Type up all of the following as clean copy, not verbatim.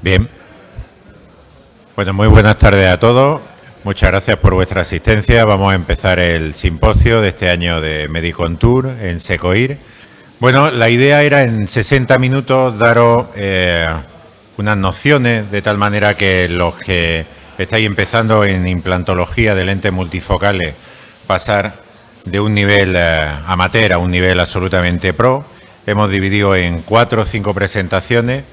Bien. Bueno, muy buenas tardes a todos. Muchas gracias por vuestra asistencia. Vamos a empezar el simposio de este año de Medicontour en SECOIR. Bueno, la idea era en 60 minutos daros unas nociones de tal manera que los que estáis empezando en implantología de lentes multifocales pasar de un nivel amateur a un nivel absolutamente pro. Hemos dividido en 4 o 5 presentaciones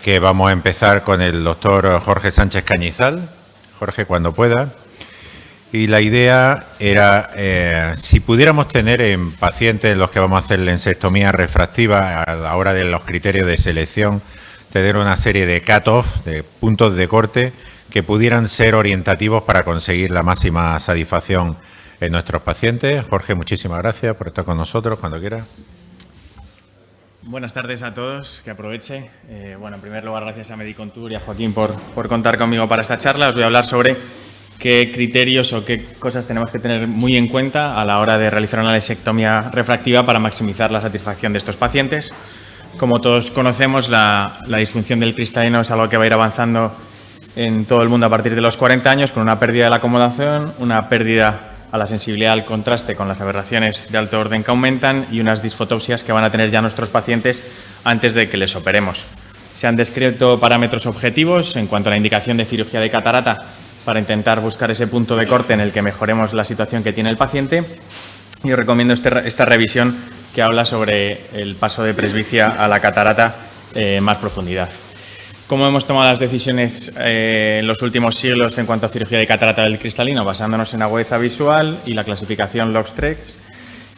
que vamos a empezar con el doctor Jorge Sánchez Cañizal. Jorge, cuando pueda. Y la idea era, si pudiéramos tener en pacientes en los que vamos a hacer lensectomía refractiva a la hora de los criterios de selección, tener una serie de cut-off, de puntos de corte, que pudieran ser orientativos para conseguir la máxima satisfacción en nuestros pacientes. Jorge, muchísimas gracias por estar con nosotros cuando quiera. Buenas tardes a todos, que aproveche. Bueno, en primer lugar, gracias a Medicontour y a Joaquín por contar conmigo para esta charla. Os voy a hablar sobre qué criterios o qué cosas tenemos que tener muy en cuenta a la hora de realizar una lensectomía refractiva para maximizar la satisfacción de estos pacientes. Como todos conocemos, la disfunción del cristalino es algo que va a ir avanzando en todo el mundo a partir de los 40 años, con una pérdida de la acomodación, una pérdida a la sensibilidad al contraste con las aberraciones de alto orden que aumentan y unas disfotopsias que van a tener ya nuestros pacientes antes de que les operemos. Se han descrito parámetros objetivos en cuanto a la indicación de cirugía de catarata para intentar buscar ese punto de corte en el que mejoremos la situación que tiene el paciente, y os recomiendo esta revisión que habla sobre el paso de presbicia a la catarata en más profundidad. ¿Cómo hemos tomado las decisiones en los últimos siglos en cuanto a cirugía de catarata del cristalino? Basándonos en agudeza visual y la clasificación LOX-TREX.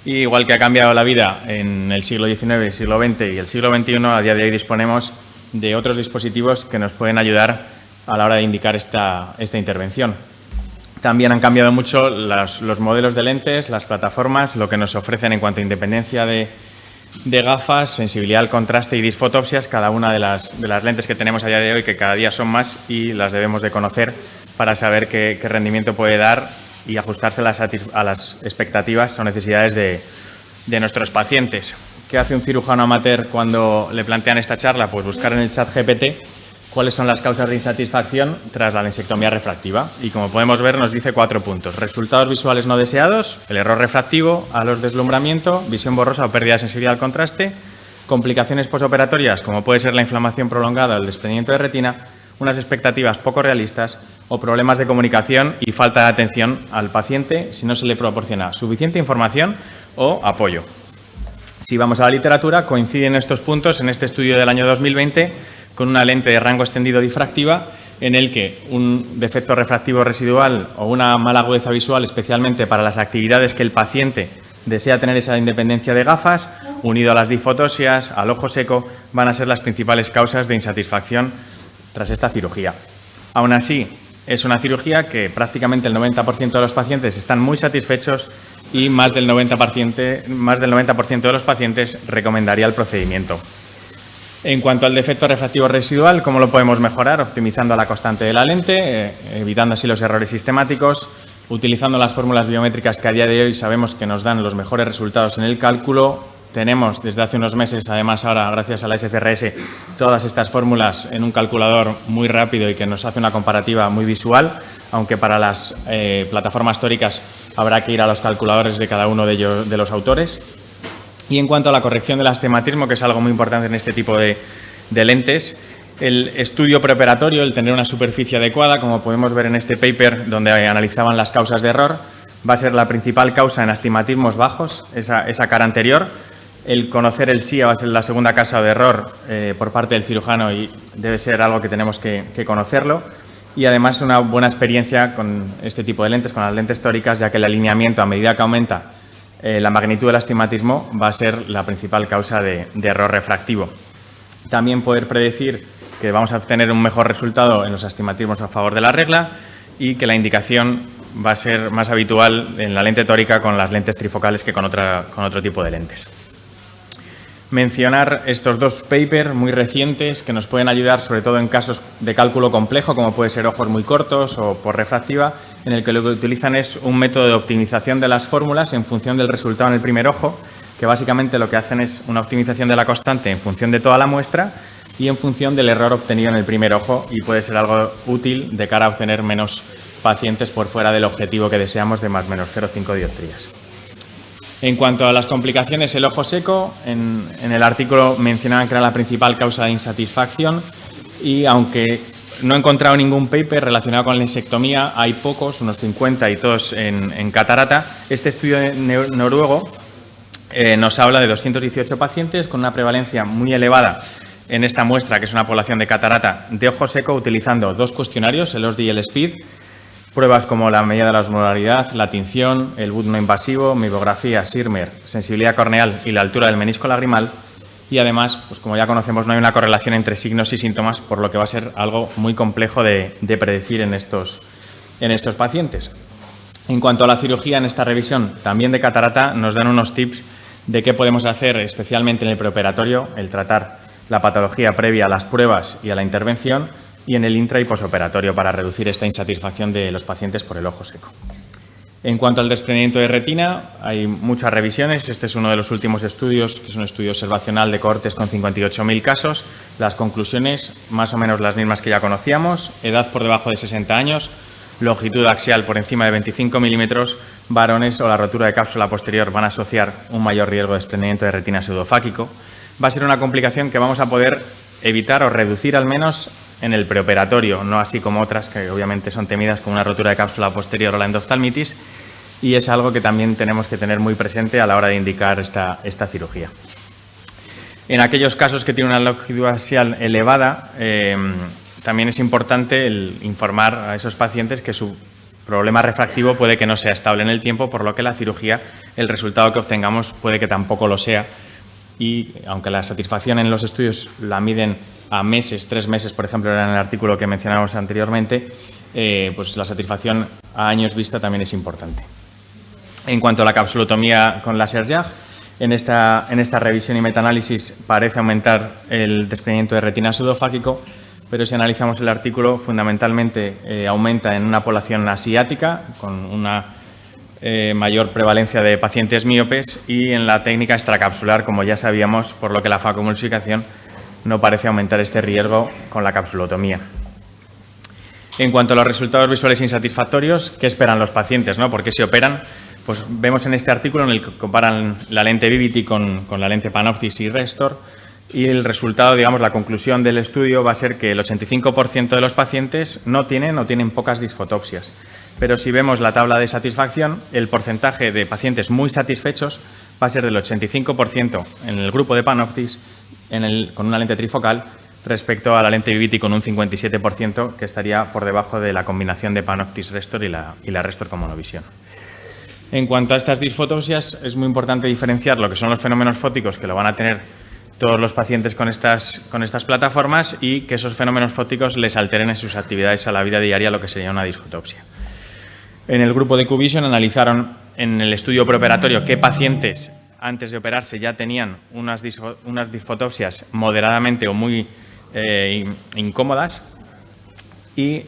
Y igual que ha cambiado la vida en el siglo XIX, el siglo XX y el siglo XXI, a día de hoy disponemos de otros dispositivos que nos pueden ayudar a la hora de indicar esta intervención. También han cambiado mucho los modelos de lentes, las plataformas, lo que nos ofrecen en cuanto a independencia de gafas, sensibilidad al contraste y disfotopsias, cada una de las lentes que tenemos a día de hoy, que cada día son más y las debemos de conocer para saber qué rendimiento puede dar y ajustarse a las expectativas o necesidades de nuestros pacientes. ¿Qué hace un cirujano amateur cuando le plantean esta charla? Pues buscar en el chat GPT cuáles son las causas de insatisfacción tras la lensectomía refractiva. Y como podemos ver, nos dice 4 puntos. Resultados visuales no deseados, el error refractivo, halos de deslumbramiento, visión borrosa o pérdida de sensibilidad al contraste, complicaciones posoperatorias como puede ser la inflamación prolongada o el desprendimiento de retina, unas expectativas poco realistas o problemas de comunicación y falta de atención al paciente si no se le proporciona suficiente información o apoyo. Si vamos a la literatura, coinciden estos puntos en este estudio del año 2020 con una lente de rango extendido difractiva en el que un defecto refractivo residual o una mala agudeza visual, especialmente para las actividades que el paciente desea tener esa independencia de gafas, unido a las disfotopsias, al ojo seco, van a ser las principales causas de insatisfacción tras esta cirugía. Aún así, es una cirugía que prácticamente el 90% de los pacientes están muy satisfechos y más del 90% de los pacientes recomendaría el procedimiento. En cuanto al defecto refractivo residual, ¿cómo lo podemos mejorar? Optimizando la constante de la lente, evitando así los errores sistemáticos, utilizando las fórmulas biométricas que a día de hoy sabemos que nos dan los mejores resultados en el cálculo. Tenemos desde hace unos meses, además ahora gracias a la SCRS, todas estas fórmulas en un calculador muy rápido y que nos hace una comparativa muy visual, aunque para las plataformas tóricas habrá que ir a los calculadores de cada uno de ellos, de los autores. Y en cuanto a la corrección del astigmatismo, que es algo muy importante en este tipo de lentes, el estudio preoperatorio, el tener una superficie adecuada, como podemos ver en este paper donde analizaban las causas de error, va a ser la principal causa en astigmatismos bajos, esa cara anterior. El conocer el SIA va a ser la segunda causa de error por parte del cirujano y debe ser algo que tenemos que conocerlo. Y además una buena experiencia con este tipo de lentes, con las lentes tóricas, ya que el alineamiento a medida que aumenta la magnitud del astigmatismo va a ser la principal causa de error refractivo. También poder predecir que vamos a obtener un mejor resultado en los astigmatismos a favor de la regla y que la indicación va a ser más habitual en la lente tórica con las lentes trifocales que con otro tipo de lentes. Mencionar estos 2 papers muy recientes que nos pueden ayudar sobre todo en casos de cálculo complejo como puede ser ojos muy cortos o por refractiva, en el que lo que utilizan es un método de optimización de las fórmulas en función del resultado en el primer ojo, que básicamente lo que hacen es una optimización de la constante en función de toda la muestra y en función del error obtenido en el primer ojo, y puede ser algo útil de cara a obtener menos pacientes por fuera del objetivo que deseamos de más o menos 0,5 dioptrías. En cuanto a las complicaciones, el ojo seco, en el artículo mencionaban que era la principal causa de insatisfacción, y aunque no he encontrado ningún paper relacionado con la lesectomía, hay pocos, unos 50 y todos en catarata. Este estudio noruego nos habla de 218 pacientes con una prevalencia muy elevada en esta muestra, que es una población de catarata de ojo seco, utilizando dos cuestionarios, el OSDI y el SPID, pruebas como la medida de la osmolaridad, la tinción, el BUD no invasivo, mibografía, Schirmer, sensibilidad corneal y la altura del menisco lagrimal. Y además, pues como ya conocemos, no hay una correlación entre signos y síntomas, por lo que va a ser algo muy complejo de predecir en estos pacientes. En cuanto a la cirugía, en esta revisión también de catarata, nos dan unos tips de qué podemos hacer, especialmente en el preoperatorio, el tratar la patología previa a las pruebas y a la intervención, y en el intra y posoperatorio para reducir esta insatisfacción de los pacientes por el ojo seco. En cuanto al desprendimiento de retina, hay muchas revisiones. Este es uno de los últimos estudios, que es un estudio observacional de cohortes con 58.000 casos. Las conclusiones, más o menos las mismas que ya conocíamos: edad por debajo de 60 años, longitud axial por encima de 25 milímetros, varones o la rotura de cápsula posterior van a asociar un mayor riesgo de desprendimiento de retina pseudofáquico. Va a ser una complicación que vamos a poder evitar o reducir al menos en el preoperatorio, no así como otras que obviamente son temidas, como una rotura de cápsula posterior o la endoftalmitis, y es algo que también tenemos que tener muy presente a la hora de indicar esta cirugía. En aquellos casos que tienen una longitud axial elevada, también es importante el informar a esos pacientes que su problema refractivo puede que no sea estable en el tiempo, por lo que la cirugía, el resultado que obtengamos puede que tampoco lo sea, y aunque la satisfacción en los estudios la miden a meses, 3 meses, por ejemplo, era en el artículo que mencionábamos anteriormente, pues la satisfacción a años vista también es importante. En cuanto a la capsulotomía con láser JAG, en esta revisión y metaanálisis parece aumentar el desprendimiento de retina pseudofáquico, pero si analizamos el artículo, fundamentalmente aumenta en una población asiática, con una mayor prevalencia de pacientes míopes, y en la técnica extracapsular, como ya sabíamos, por lo que la facomulsificación no parece aumentar este riesgo con la capsulotomía. En cuanto a los resultados visuales insatisfactorios, ¿qué esperan los pacientes, ¿no? ¿Por qué se operan? Pues vemos en este artículo en el que comparan la lente Vivity con la lente PanOptix y Restor, y el resultado, digamos, la conclusión del estudio va a ser que el 85% de los pacientes no tienen pocas disfotopsias. Pero si vemos la tabla de satisfacción, el porcentaje de pacientes muy satisfechos va a ser del 85% en el grupo de PanOptix con una lente trifocal, respecto a la lente Vivity con un 57%, que estaría por debajo de la combinación de PanOptix Restor y la Restor con monovisión. En cuanto a estas disfotopsias, es muy importante diferenciar lo que son los fenómenos fóticos, que lo van a tener todos los pacientes con estas plataformas, y que esos fenómenos fóticos les alteren en sus actividades a la vida diaria, lo que sería una disfotopsia. En el grupo de QVision analizaron en el estudio preoperatorio qué pacientes antes de operarse ya tenían unas disfotopsias moderadamente o muy incómodas, y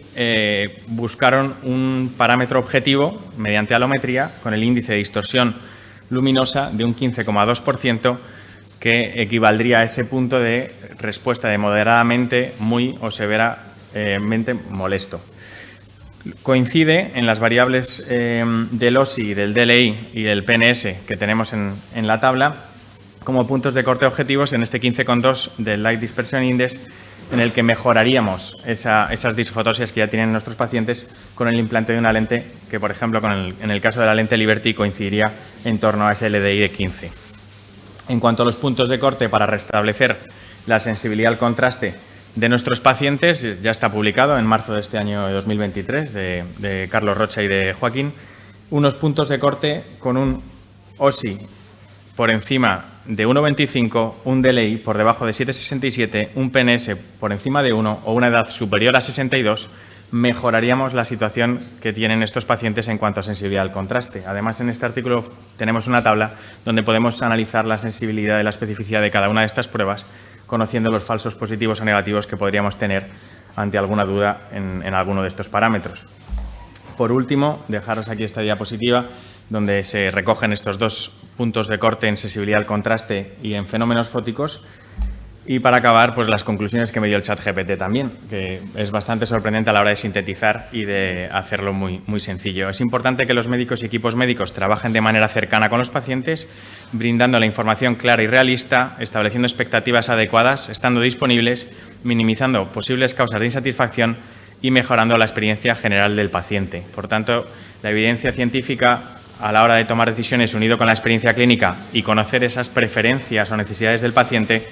buscaron un parámetro objetivo mediante alometría con el índice de distorsión luminosa de un 15,2%, que equivaldría a ese punto de respuesta de moderadamente, muy o severamente molesto. Coincide en las variables del OSI, del DLI y del PNS que tenemos en la tabla como puntos de corte objetivos en este 15,2 del Light Dispersion Index, en el que mejoraríamos esas disfotopsias que ya tienen nuestros pacientes con el implante de una lente que, por ejemplo, en el caso de la lente Liberty, coincidiría en torno a ese LDI de 15. En cuanto a los puntos de corte para restablecer la sensibilidad al contraste de nuestros pacientes, ya está publicado en marzo de este año de 2023, de Carlos Rocha y de Joaquín, unos puntos de corte con un OSI por encima de 1,25, un DLI por debajo de 7,67, un PNS por encima de 1 o una edad superior a 62, mejoraríamos la situación que tienen estos pacientes en cuanto a sensibilidad al contraste. Además, en este artículo tenemos una tabla donde podemos analizar la sensibilidad y la especificidad de cada una de estas pruebas, conociendo los falsos positivos o negativos que podríamos tener ante alguna duda en alguno de estos parámetros. Por último, dejaros aquí esta diapositiva donde se recogen estos dos puntos de corte en sensibilidad al contraste y en fenómenos fóticos, Y para acabar, pues las conclusiones que me dio el ChatGPT también, que es bastante sorprendente a la hora de sintetizar y de hacerlo muy sencillo. Es importante que los médicos y equipos médicos trabajen de manera cercana con los pacientes, brindando la información clara y realista, estableciendo expectativas adecuadas, estando disponibles, minimizando posibles causas de insatisfacción y mejorando la experiencia general del paciente. Por tanto, la evidencia científica a la hora de tomar decisiones unido con la experiencia clínica y conocer esas preferencias o necesidades del paciente,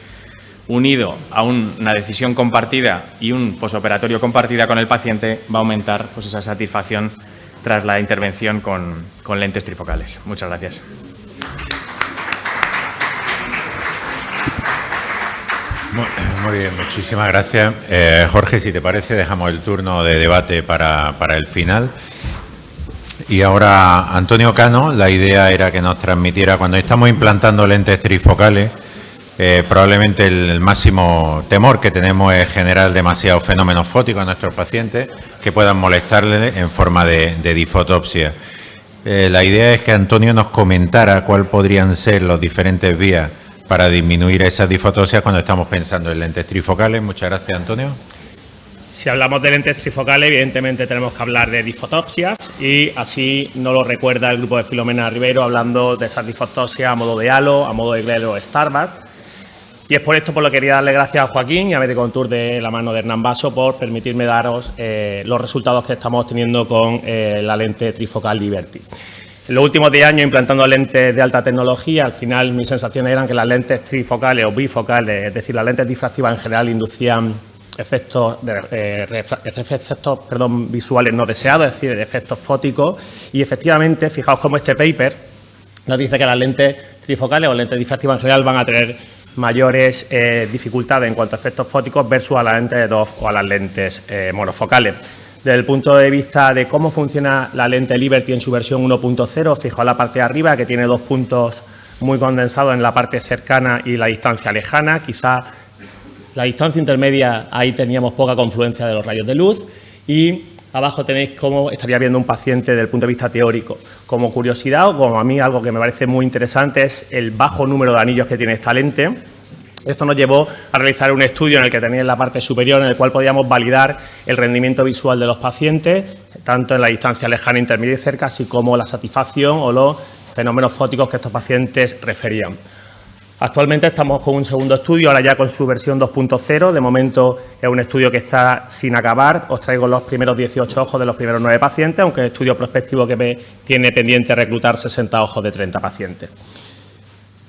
unido a una decisión compartida y un posoperatorio compartida con el paciente, va a aumentar pues, esa satisfacción tras la intervención con lentes trifocales. Muchas gracias. Muy bien, muchísimas gracias. Jorge, si te parece, dejamos el turno de debate para el final. Y ahora, Antonio Cano, la idea era que nos transmitiera, cuando estamos implantando lentes trifocales, probablemente el máximo temor que tenemos es generar demasiados fenómenos fóticos a nuestros pacientes que puedan molestarles en forma de difotopsia. La idea es que Antonio nos comentara cuáles podrían ser las diferentes vías para disminuir esas difotopsias cuando estamos pensando en lentes trifocales. Muchas gracias, Antonio. Si hablamos de lentes trifocales, evidentemente tenemos que hablar de difotopsias y así nos lo recuerda el grupo de Filomena Rivero hablando de esas difotopsias a modo de halo, a modo de glero o Starbucks. Y es por esto por lo que quería darle gracias a Joaquín y a Medicontour de la mano de Hernán Basso por permitirme daros los resultados que estamos obteniendo con la lente trifocal Liberty. En los últimos 10 años implantando lentes de alta tecnología, al final mis sensaciones eran que las lentes trifocales o bifocales, es decir, las lentes difractivas en general inducían efectos visuales no deseados, es decir, efectos fóticos. Y efectivamente, fijaos cómo este paper nos dice que las lentes trifocales o lentes difractivas en general van a tener mayores dificultades en cuanto a efectos fóticos versus a las lentes de DOF o a las lentes monofocales. Desde el punto de vista de cómo funciona la lente Liberty en su versión 1.0, fijaos la parte de arriba que tiene 2 puntos muy condensados en la parte cercana y la distancia lejana. Quizá la distancia intermedia, ahí teníamos poca confluencia de los rayos de luz y abajo tenéis cómo estaría viendo un paciente desde el punto de vista teórico. Como curiosidad o como a mí algo que me parece muy interesante es el bajo número de anillos que tiene esta lente. Esto nos llevó a realizar un estudio en el que tenéis en la parte superior, en el cual podíamos validar el rendimiento visual de los pacientes, tanto en la distancia lejana, intermedia y cerca, así como la satisfacción o los fenómenos fóticos que estos pacientes referían. Actualmente estamos con un segundo estudio, ahora ya con su versión 2.0. De momento es un estudio que está sin acabar. Os traigo los primeros 18 ojos de los primeros 9 pacientes, aunque es un estudio prospectivo que tiene pendiente reclutar 60 ojos de 30 pacientes.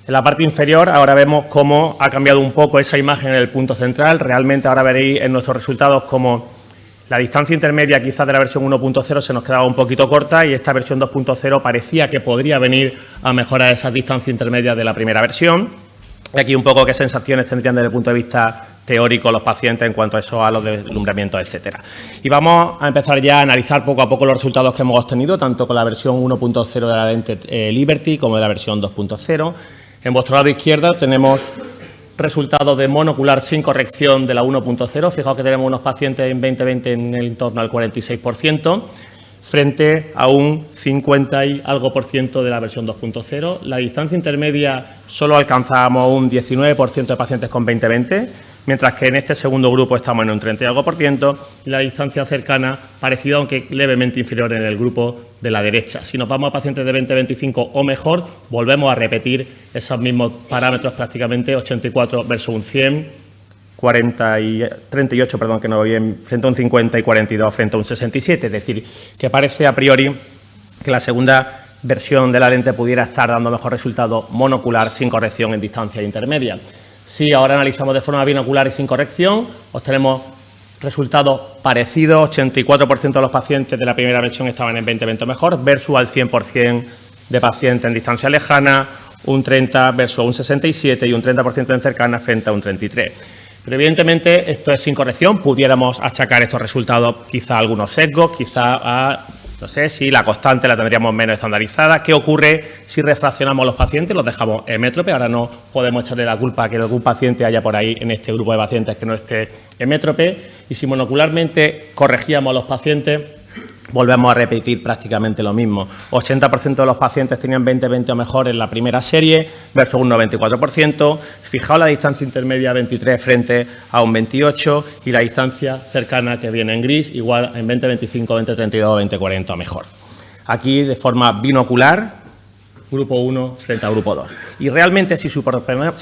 En la parte inferior ahora vemos cómo ha cambiado un poco esa imagen en el punto central. Realmente ahora veréis en nuestros resultados cómo la distancia intermedia quizás de la versión 1.0 se nos quedaba un poquito corta y esta versión 2.0 parecía que podría venir a mejorar esas distancias intermedias de la primera versión. Y aquí un poco qué sensaciones tendrían desde el punto de vista teórico los pacientes en cuanto a eso, a los deslumbramientos, etcétera. Y vamos a empezar ya a analizar poco a poco los resultados que hemos obtenido, tanto con la versión 1.0 de la lente Liberty como de la versión 2.0. En vuestro lado izquierdo tenemos resultados de monocular sin corrección de la 1.0. Fijaos que tenemos unos pacientes en 2020 en el entorno al 46%, frente a un 50 y algo % de la versión 2.0. La distancia intermedia solo alcanzábamos un 19% de pacientes con 20-20, mientras que en este segundo grupo estamos en un 30 y algo %, y la distancia cercana parecida, aunque levemente inferior en el grupo de la derecha. Si nos vamos a pacientes de 20-25 o mejor, volvemos a repetir esos mismos parámetros prácticamente, 84 versus un 100, 38, que no voy bien, frente a un 50 y 42 frente a un 67. Es decir, que parece a priori que la segunda versión de la lente pudiera estar dando mejor resultado monocular sin corrección en distancia intermedia. Si ahora analizamos de forma binocular y sin corrección, obtenemos resultados parecidos. 84% de los pacientes de la primera versión estaban en 20-20 mejor, versus al 100% de pacientes en distancia lejana, un 30 versus un 67 y un 30% en cercana frente a un 33. Pero evidentemente esto es sin corrección, pudiéramos achacar estos resultados quizá a algunos sesgos, quizá a, no sé, si la constante la tendríamos menos estandarizada. ¿Qué ocurre si refraccionamos los pacientes, los dejamos hemétrope? Ahora no podemos echarle la culpa a que algún paciente haya por ahí en este grupo de pacientes que no esté hemétrope. Y si monocularmente corregíamos a los pacientes, volvemos a repetir prácticamente lo mismo. 80% de los pacientes tenían 20-20 o mejor en la primera serie, versus un 94%. Fijaos la distancia intermedia 23 frente a un 28 y la distancia cercana que viene en gris, igual en 20-25, 20-32, 20-40 o mejor. Aquí, de forma binocular, grupo 1 frente a grupo 2. Y realmente, si superponemos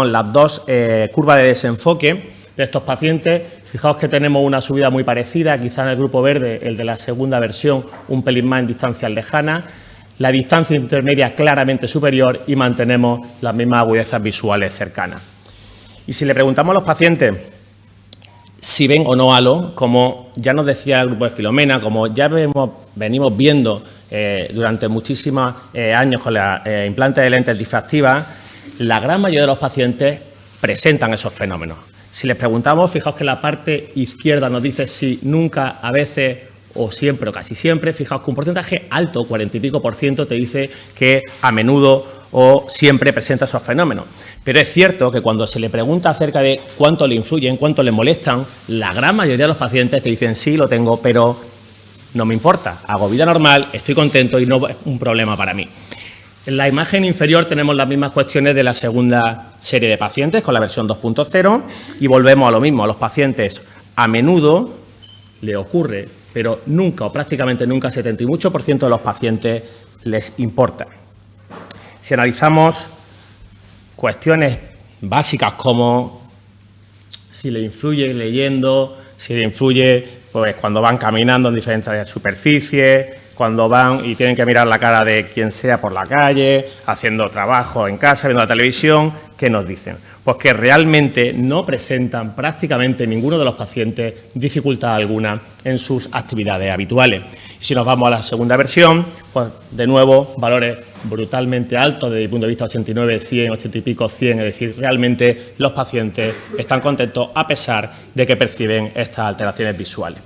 las dos curvas de desenfoque de estos pacientes, fijaos que tenemos una subida muy parecida, quizá en el grupo verde, el de la segunda versión, un pelín más en distancias lejanas, la distancia intermedia claramente superior y mantenemos las mismas agudezas visuales cercanas. Y si le preguntamos a los pacientes si ven o no halo, como ya nos decía el grupo de Filomena, como ya venimos viendo durante muchísimos años con la implante de lentes difractivas, la gran mayoría de los pacientes presentan esos fenómenos. Si les preguntamos, fijaos que la parte izquierda nos dice si nunca, a veces o siempre o casi siempre, fijaos que un porcentaje alto, 40 y pico %, te dice que a menudo o siempre presenta esos fenómenos. Pero es cierto que cuando se le pregunta acerca de cuánto le influyen, cuánto le molestan, la gran mayoría de los pacientes te dicen sí, lo tengo, pero no me importa, hago vida normal, estoy contento y no es un problema para mí. En la imagen inferior tenemos las mismas cuestiones de la segunda serie de pacientes con la versión 2.0 y volvemos a lo mismo. A los pacientes a menudo le ocurre, pero nunca o prácticamente nunca, 70 y mucho % de los pacientes les importa. Si analizamos cuestiones básicas como si le influye leyendo, si le influye pues, cuando van caminando en diferentes superficies, cuando van y tienen que mirar la cara de quien sea por la calle, haciendo trabajo en casa, viendo la televisión, ¿qué nos dicen? Pues que realmente no presentan prácticamente ninguno de los pacientes dificultad alguna en sus actividades habituales. Si nos vamos a la segunda versión, pues de nuevo valores brutalmente altos desde el punto de vista 89, 100, 80 y pico, 100, es decir, realmente los pacientes están contentos a pesar de que perciben estas alteraciones visuales.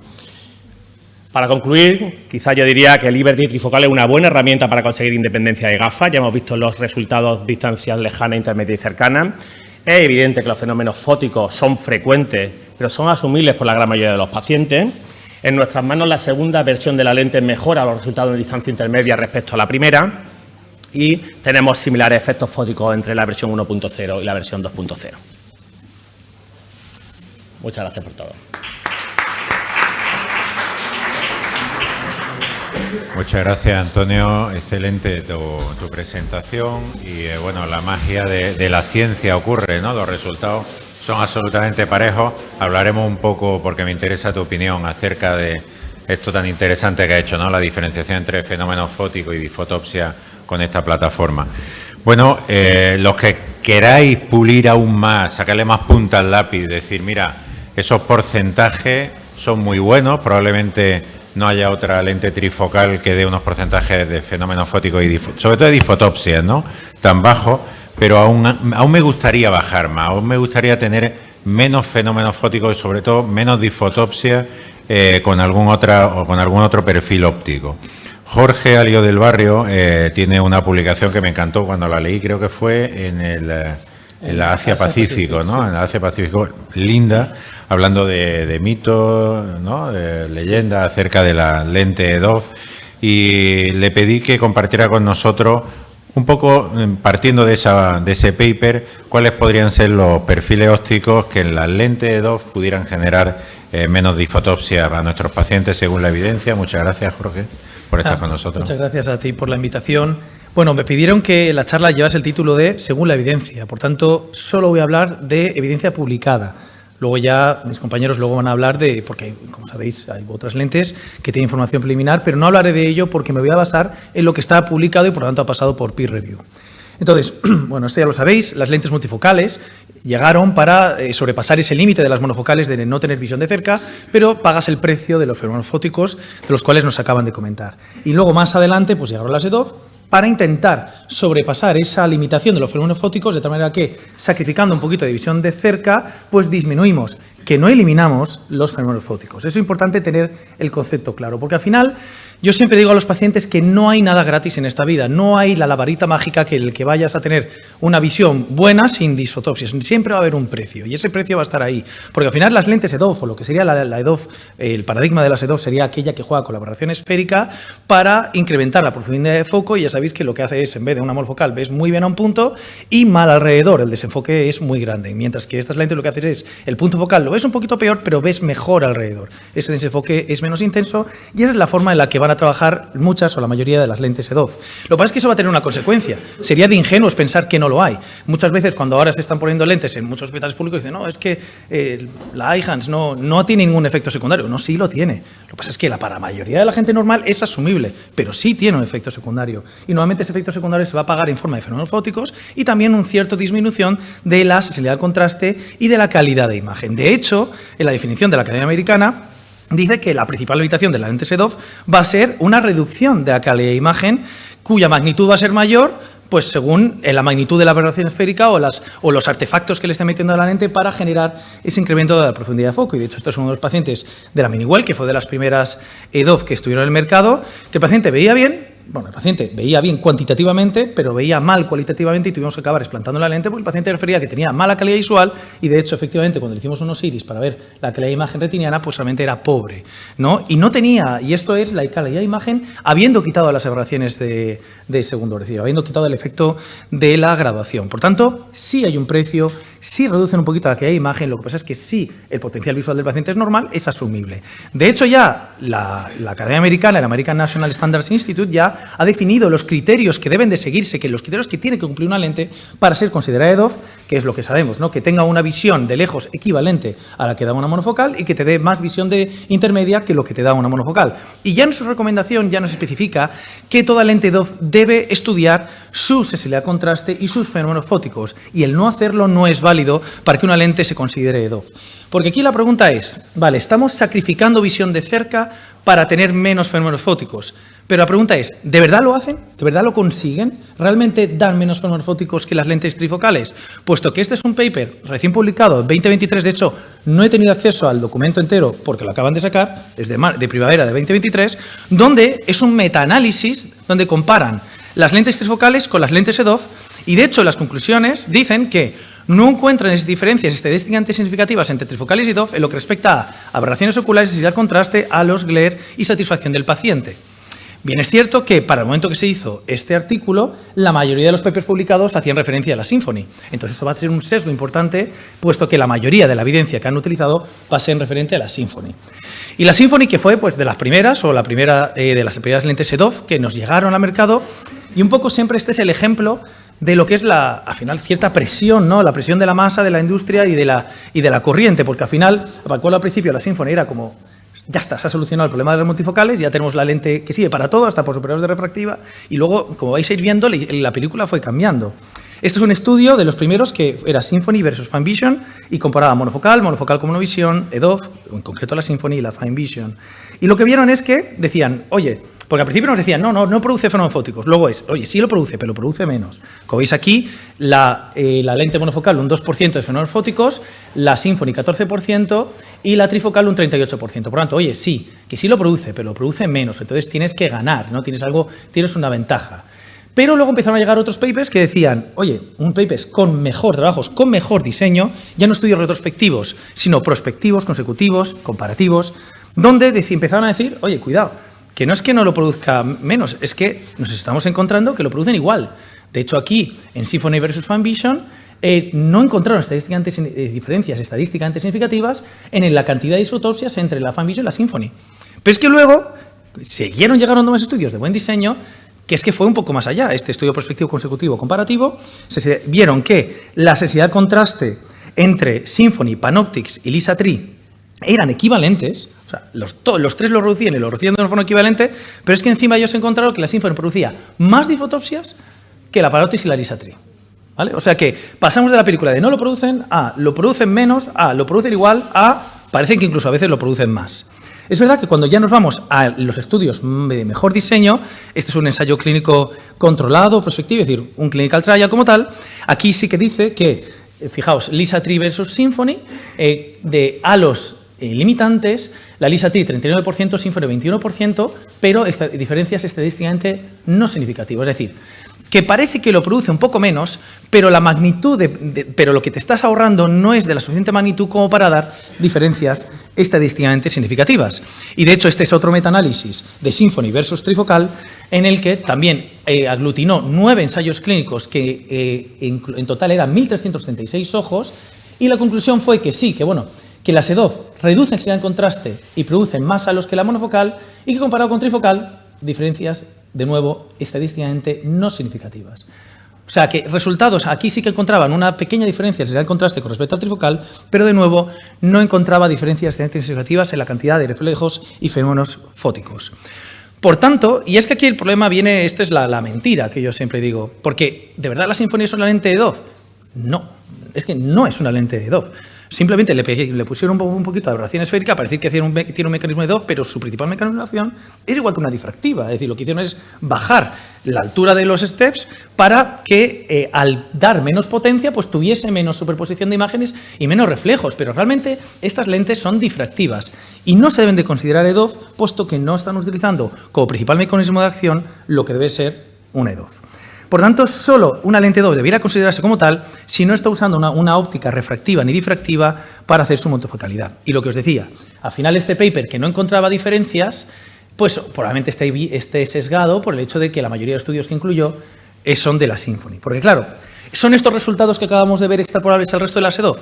Para concluir, quizá yo diría que el Liberty trifocal es una buena herramienta para conseguir independencia de gafas. Ya hemos visto los resultados de distancias lejanas, intermedias y cercanas. Es evidente que los fenómenos fóticos son frecuentes, pero son asumibles por la gran mayoría de los pacientes. En nuestras manos la segunda versión de la lente mejora los resultados de distancia intermedia respecto a la primera y tenemos similares efectos fóticos entre la versión 1.0 y la versión 2.0. Muchas gracias por todo. Muchas gracias, Antonio. Excelente tu presentación y, bueno, la magia de la ciencia ocurre, ¿no? Los resultados son absolutamente parejos. Hablaremos un poco, porque me interesa tu opinión, acerca de esto tan interesante que ha hecho, ¿no? La diferenciación entre fenómenos fóticos y difotopsia con esta plataforma. Bueno, los que queráis pulir aún más, sacarle más punta al lápiz, decir, mira, esos porcentajes son muy buenos, probablemente no haya otra lente trifocal que dé unos porcentajes de fenómenos fóticos y sobre todo de difotopsias, ¿no? Tan bajos, pero aún me gustaría bajar más, aún me gustaría tener menos fenómenos fóticos y sobre todo menos difotopsia con algún otro perfil óptico. Jorge Alío del Barrio tiene una publicación que me encantó cuando la leí, creo que fue en la Asia Pacífico, ¿no? Sí. En la Asia Pacífico, linda, hablando de mitos, ¿no? De leyendas acerca de la lente EDOF, y le pedí que compartiera con nosotros un poco, partiendo de ese paper, cuáles podrían ser los perfiles ópticos que en las lentes EDOF pudieran generar menos difotopsia a nuestros pacientes según la evidencia. Muchas gracias, Jorge, por estar con nosotros. Muchas gracias a ti por la invitación. Bueno, me pidieron que la charla llevase el título de Según la evidencia, por tanto, solo voy a hablar de evidencia publicada. Luego ya mis compañeros van a hablar de, porque como sabéis hay otras lentes que tienen información preliminar, pero no hablaré de ello porque me voy a basar en lo que está publicado y por lo tanto ha pasado por peer review. Entonces, bueno, esto ya lo sabéis, las lentes multifocales llegaron para sobrepasar ese límite de las monofocales de no tener visión de cerca, pero pagas el precio de los fenómenos fóticos de los cuales nos acaban de comentar. Y luego más adelante pues llegaron las EDOF para intentar sobrepasar esa limitación de los fenómenos fóticos de tal manera que, sacrificando un poquito de visión de cerca, pues disminuimos que no eliminamos los fenómenos fóticos. Eso es importante tener el concepto claro, porque al final yo siempre digo a los pacientes que no hay nada gratis en esta vida, no hay la varita mágica que el que vayas a tener una visión buena sin disfotopsias, siempre va a haber un precio y ese precio va a estar ahí, porque al final las lentes EDOF o lo que sería la EDOF, el paradigma de las EDOF sería aquella que juega con la aberración esférica para incrementar la profundidad de foco y ya sabéis que lo que hace es, en vez de una monofocal, ves muy bien a un punto y mal alrededor, el desenfoque es muy grande, mientras que estas lentes lo que haces es, el punto focal lo ves un poquito peor, pero ves mejor alrededor, ese desenfoque es menos intenso y esa es la forma en la que van a trabajar muchas o la mayoría de las lentes EDOF. Lo que pasa es que eso va a tener una consecuencia. Sería de ingenuos pensar que no lo hay. Muchas veces cuando ahora se están poniendo lentes en muchos hospitales públicos dicen, no, es que la Eyhance no tiene ningún efecto secundario. No, sí lo tiene. Lo que pasa es que para la mayoría de la gente normal es asumible, pero sí tiene un efecto secundario. Y normalmente ese efecto secundario se va a pagar en forma de fenómenos fóticos y también una cierta disminución de la sensibilidad al contraste y de la calidad de imagen. De hecho, en la definición de la Academia Americana, dice que la principal limitación de la lente EDOF va a ser una reducción de la calidad de imagen cuya magnitud va a ser mayor pues según la magnitud de la aberración esférica o los artefactos que le estén metiendo a la lente para generar ese incremento de la profundidad de foco. Y de hecho, esto es uno de los pacientes de la Miniwell, que fue de las primeras EDOF que estuvieron en el mercado, que el paciente veía bien. Bueno, el paciente veía bien cuantitativamente, pero veía mal cualitativamente y tuvimos que acabar explantando la lente porque el paciente refería que tenía mala calidad visual y, de hecho, efectivamente, cuando le hicimos unos iris para ver la calidad de imagen retiniana, pues realmente era pobre, ¿no? Y no tenía, y esto es la calidad de imagen habiendo quitado las aberraciones de segundo, es decir, habiendo quitado el efecto de la graduación. Por tanto, sí hay un precio, sí reducen un poquito la calidad de imagen, lo que pasa es que sí, el potencial visual del paciente es normal, es asumible. De hecho, ya la Academia Americana, el American National Standards Institute, ya ha definido los criterios que deben de seguirse, que los criterios que tiene que cumplir una lente para ser considerada EDOF, que es lo que sabemos, ¿no? Que tenga una visión de lejos equivalente a la que da una monofocal y que te dé más visión de intermedia que lo que te da una monofocal. Y ya en su recomendación ya nos especifica que toda lente EDOF debe estudiar su sensibilidad a contraste y sus fenómenos fóticos, y el no hacerlo no es válido para que una lente se considere EDOF. Porque aquí la pregunta es, vale, estamos sacrificando visión de cerca para tener menos fenómenos fóticos, pero la pregunta es, ¿de verdad lo hacen? ¿De verdad lo consiguen? ¿Realmente dan menos fenómenos fóticos que las lentes trifocales? Puesto que este es un paper recién publicado en 2023, de hecho, no he tenido acceso al documento entero porque lo acaban de sacar, es de primavera de 2023, donde es un metaanálisis donde comparan las lentes trifocales con las lentes EDOF y, de hecho, las conclusiones dicen que no encuentran diferencias estadísticamente significativas entre trifocales y EDOF en lo que respecta a aberraciones oculares, sensibilidad al contraste, a los glare y satisfacción del paciente. Bien, es cierto que para el momento que se hizo este artículo, la mayoría de los papers publicados hacían referencia a la Symfony. Entonces, eso va a tener un sesgo importante, puesto que la mayoría de la evidencia que han utilizado va a ser en referente a la Symfony. Y la Symfony, que fue pues, de las primeras, o la primera de las primeras lentes EDOF que nos llegaron al mercado, y un poco siempre este es el ejemplo de lo que es al final, cierta presión, ¿no? La presión de la masa, de la industria y de la corriente, porque al final, al principio la Symfony era como, ya está, se ha solucionado el problema de las multifocales, ya tenemos la lente que sirve para todo, hasta por superiores de refractiva, y luego, como vais a ir viendo, la película fue cambiando. Este es un estudio de los primeros que era Symfony versus Fine Vision y comparaba monofocal con monovisión, EDOF, en concreto la Symfony y la Fine Vision. Y lo que vieron es que decían, oye, porque al principio nos decían, no produce fenómenos fóticos. Luego es, oye, sí lo produce, pero lo produce menos. Como veis aquí, la lente monofocal un 2% de fenómenos fóticos, la Symfony 14% y la trifocal un 38%. Por tanto, oye, sí, que sí lo produce, pero lo produce menos. Entonces tienes que ganar, ¿no? Tienes una ventaja. Pero luego empezaron a llegar otros papers que decían, oye, un papers con mejor trabajos, con mejor diseño, ya no estudios retrospectivos, sino prospectivos, consecutivos, comparativos, donde empezaron a decir, oye, cuidado, que no es que no lo produzca menos, es que nos estamos encontrando que lo producen igual. De hecho, aquí, en Symfony versus Fine Vision, no encontraron diferencias estadísticamente significativas en la cantidad de isotopsias entre la Fine Vision y la Symfony. Pero es que luego llegaron más estudios de buen diseño, que es que fue un poco más allá. Este estudio prospectivo, consecutivo, comparativo, vieron que la sensibilidad de contraste entre Symfony, Panoptix y LISA-3 eran equivalentes, o sea, los tres lo reducían y lo reducían de una forma equivalente, pero es que encima ellos encontraron que la Symfony producía más difotopsias que la Panoptix y la LISA-3. ¿Vale? O sea que pasamos de la película de no lo producen a lo producen menos, a lo producen igual, a parece que incluso a veces lo producen más. Es verdad que cuando ya nos vamos a los estudios de mejor diseño, este es un ensayo clínico controlado, prospectivo, es decir, un clinical trial como tal, aquí sí que dice que fijaos, Lisa Tree versus Symfony, de halos limitantes, la Lisa Tree 39%, Symfony 21%, pero diferencias estadísticamente no significativas. Es decir, que parece que lo produce un poco menos, pero la magnitud, pero lo que te estás ahorrando no es de la suficiente magnitud como para dar diferencias estadísticamente significativas. Y de hecho este es otro metaanálisis de Symfony versus trifocal, en el que también aglutinó 9 ensayos clínicos que en total eran 1.336 ojos, y la conclusión fue que sí, que las EDOF reducen señal de contraste y producen más halos que la monofocal, y que comparado con trifocal, diferencias, de nuevo, estadísticamente no significativas. O sea, que resultados, aquí sí que encontraban una pequeña diferencia en señal de contraste con respecto al trifocal, pero de nuevo no encontraba diferencias significativas en la cantidad de reflejos y fenómenos fóticos. Por tanto, y es que aquí el problema viene, esta es la mentira que yo siempre digo, porque ¿de verdad la Symfony es una lente de EDOF? No, es que no es una lente de EDOF. Simplemente le pusieron un poquito de aberración esférica para decir que tiene un mecanismo de EDOF, pero su principal mecanismo de acción es igual que una difractiva. Es decir, lo que hicieron es bajar la altura de los steps para que al dar menos potencia pues tuviese menos superposición de imágenes y menos reflejos. Pero realmente estas lentes son difractivas y no se deben de considerar EDOF, puesto que no están utilizando como principal mecanismo de acción lo que debe ser un EDOF. Por tanto, solo una lente EDOF debiera considerarse como tal si no está usando una óptica refractiva ni difractiva para hacer su monofocalidad. Y lo que os decía, al final este paper que no encontraba diferencias, pues probablemente esté sesgado por el hecho de que la mayoría de estudios que incluyó son de la Symfony. Porque claro, ¿son estos resultados que acabamos de ver extrapolables al resto de las EDOF?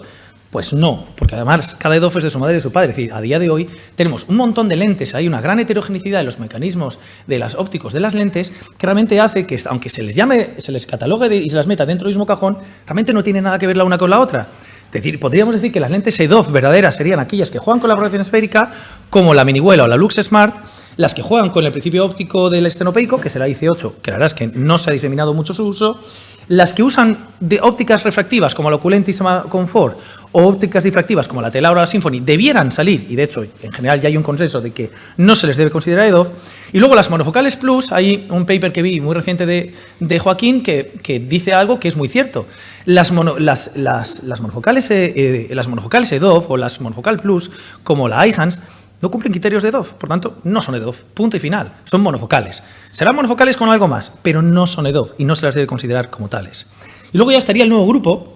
Pues no, porque además cada EDOF es de su madre y de su padre. Es decir, a día de hoy tenemos un montón de lentes, hay una gran heterogeneidad en los mecanismos de las ópticos de las lentes que realmente hace que, aunque se les catalogue y se las meta dentro del mismo cajón, realmente no tiene nada que ver la una con la otra. Es decir, podríamos decir que las lentes EDOF verdaderas serían aquellas que juegan con la aberración esférica, como la Minihuela o la Lux Smart, las que juegan con el principio óptico del estenopeico, que es el IC8, que la verdad es que no se ha diseminado mucho su uso, las que usan de ópticas refractivas como la Oculentísima Comfort o ópticas difractivas como la Telaura o la Symfony debieran salir, y de hecho en general ya hay un consenso de que no se les debe considerar EDOF. Y luego las monofocales plus, hay un paper que vi muy reciente de Joaquín que dice algo que es muy cierto. Las monofocales EDOF o las monofocal plus, como la Eyhance, no cumplen criterios de EDOF, por tanto, no son EDOF, punto y final, son monofocales. Serán monofocales con algo más, pero no son EDOF y no se las debe considerar como tales. Y luego ya estaría el nuevo grupo,